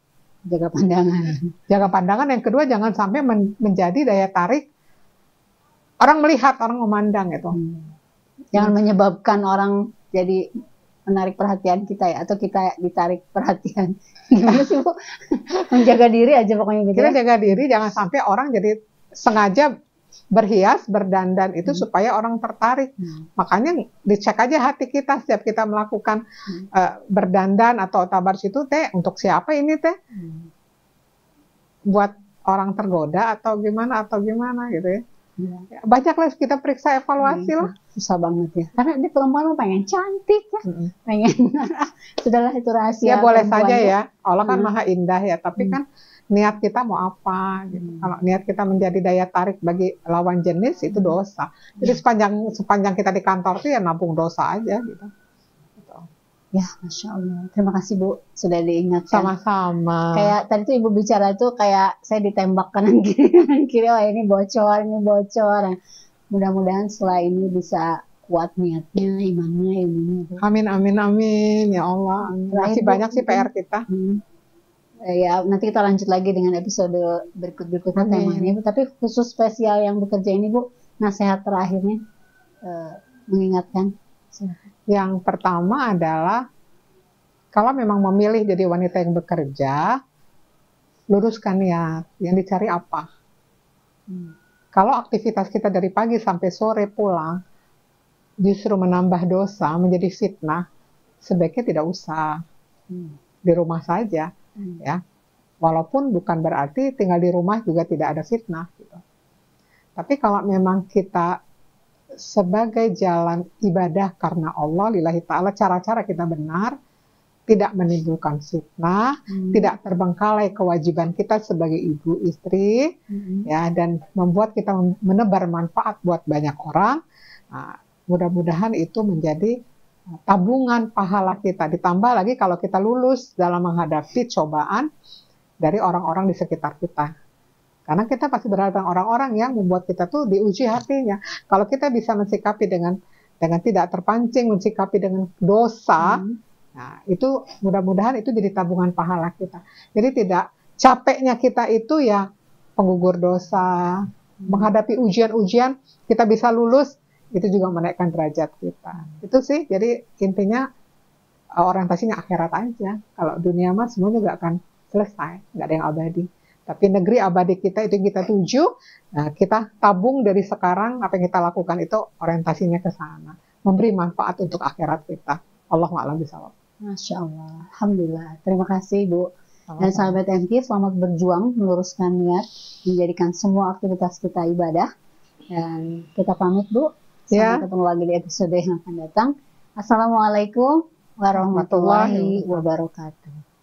jaga pandangan. Jaga pandangan. Yang kedua, jangan sampai menjadi daya tarik orang melihat, orang memandang itu. Jangan menyebabkan orang jadi menarik perhatian kita ya, atau kita ditarik perhatian. Gimana sih Bu? Menjaga diri aja pokoknya gitu. Kita jaga diri, jangan sampai orang jadi sengaja berhias, berdandan itu supaya orang tertarik. Makanya dicek aja hati kita setiap kita melakukan berdandan atau tabarus itu, teh untuk siapa ini teh? Buat orang tergoda atau gimana gitu ya. Banyak lah kita periksa, evaluasi lah. Susah banget ya. Karena ini perempuan pengen cantik ya, pengen sudahlah itu rahasia. Ya boleh saja ya. Allah kan maha indah ya, tapi kan niat kita mau apa gitu. Kalau niat kita menjadi daya tarik bagi lawan jenis itu dosa. Jadi sepanjang kita di kantor tuh ya nabung dosa aja gitu. Ya, Masya Allah. Terima kasih Bu sudah diingatkan. Sama-sama. Kayak tadi tuh Ibu bicara tuh kayak saya ditembak kanan kiri, oh ini bocor. Mudah-mudahan setelah ini bisa kuat niatnya, imannya, ilmunya. Amin ya Allah. Masih banyak sih PR kita. Ya nanti kita lanjut lagi dengan episode berikutnya temanya. Tapi khusus spesial yang bekerja ini Bu, nasihat terakhirnya mengingatkan. Yang pertama adalah kalau memang memilih jadi wanita yang bekerja, luruskan niat. Yang dicari apa? Kalau aktivitas kita dari pagi sampai sore pulang justru menambah dosa, menjadi fitnah, sebaiknya tidak usah. Di rumah saja, ya. Walaupun bukan berarti tinggal di rumah juga tidak ada fitnah gitu. Tapi kalau memang kita sebagai jalan ibadah karena Allah lillahi ta'ala, cara-cara kita benar, tidak menimbulkan fitnah, tidak terbengkalai kewajiban kita sebagai ibu istri, ya, dan membuat kita menebar manfaat buat banyak orang. Nah, mudah-mudahan itu menjadi tabungan pahala kita. Ditambah lagi kalau kita lulus dalam menghadapi cobaan dari orang-orang di sekitar kita. Karena kita pasti berhadapan orang-orang yang membuat kita tuh diuji hatinya. Kalau kita bisa mensikapi dengan tidak terpancing, mensikapi dengan dosa, nah itu mudah-mudahan itu jadi tabungan pahala kita. Jadi tidak capeknya kita itu ya penggugur dosa, menghadapi ujian-ujian kita bisa lulus, itu juga menaikkan derajat kita. Itu sih, jadi intinya orientasinya akhirat aja. Kalau dunia mah semua juga akan selesai, nggak ada yang abadi. Tapi negeri abadi kita itu yang kita tuju, nah kita tabung dari sekarang, apa yang kita lakukan itu orientasinya ke sana. Memberi manfaat untuk akhirat kita. Allahu'a'lam bishawab. Masya Allah. Alhamdulillah. Terima kasih Bu. Dan sahabat MK, selamat berjuang meluruskan niat, menjadikan semua aktivitas kita ibadah. Dan kita pamit Bu. Sampai Ya. ketemu lagi di episode yang akan datang. Assalamualaikum warahmatullahi wabarakatuh.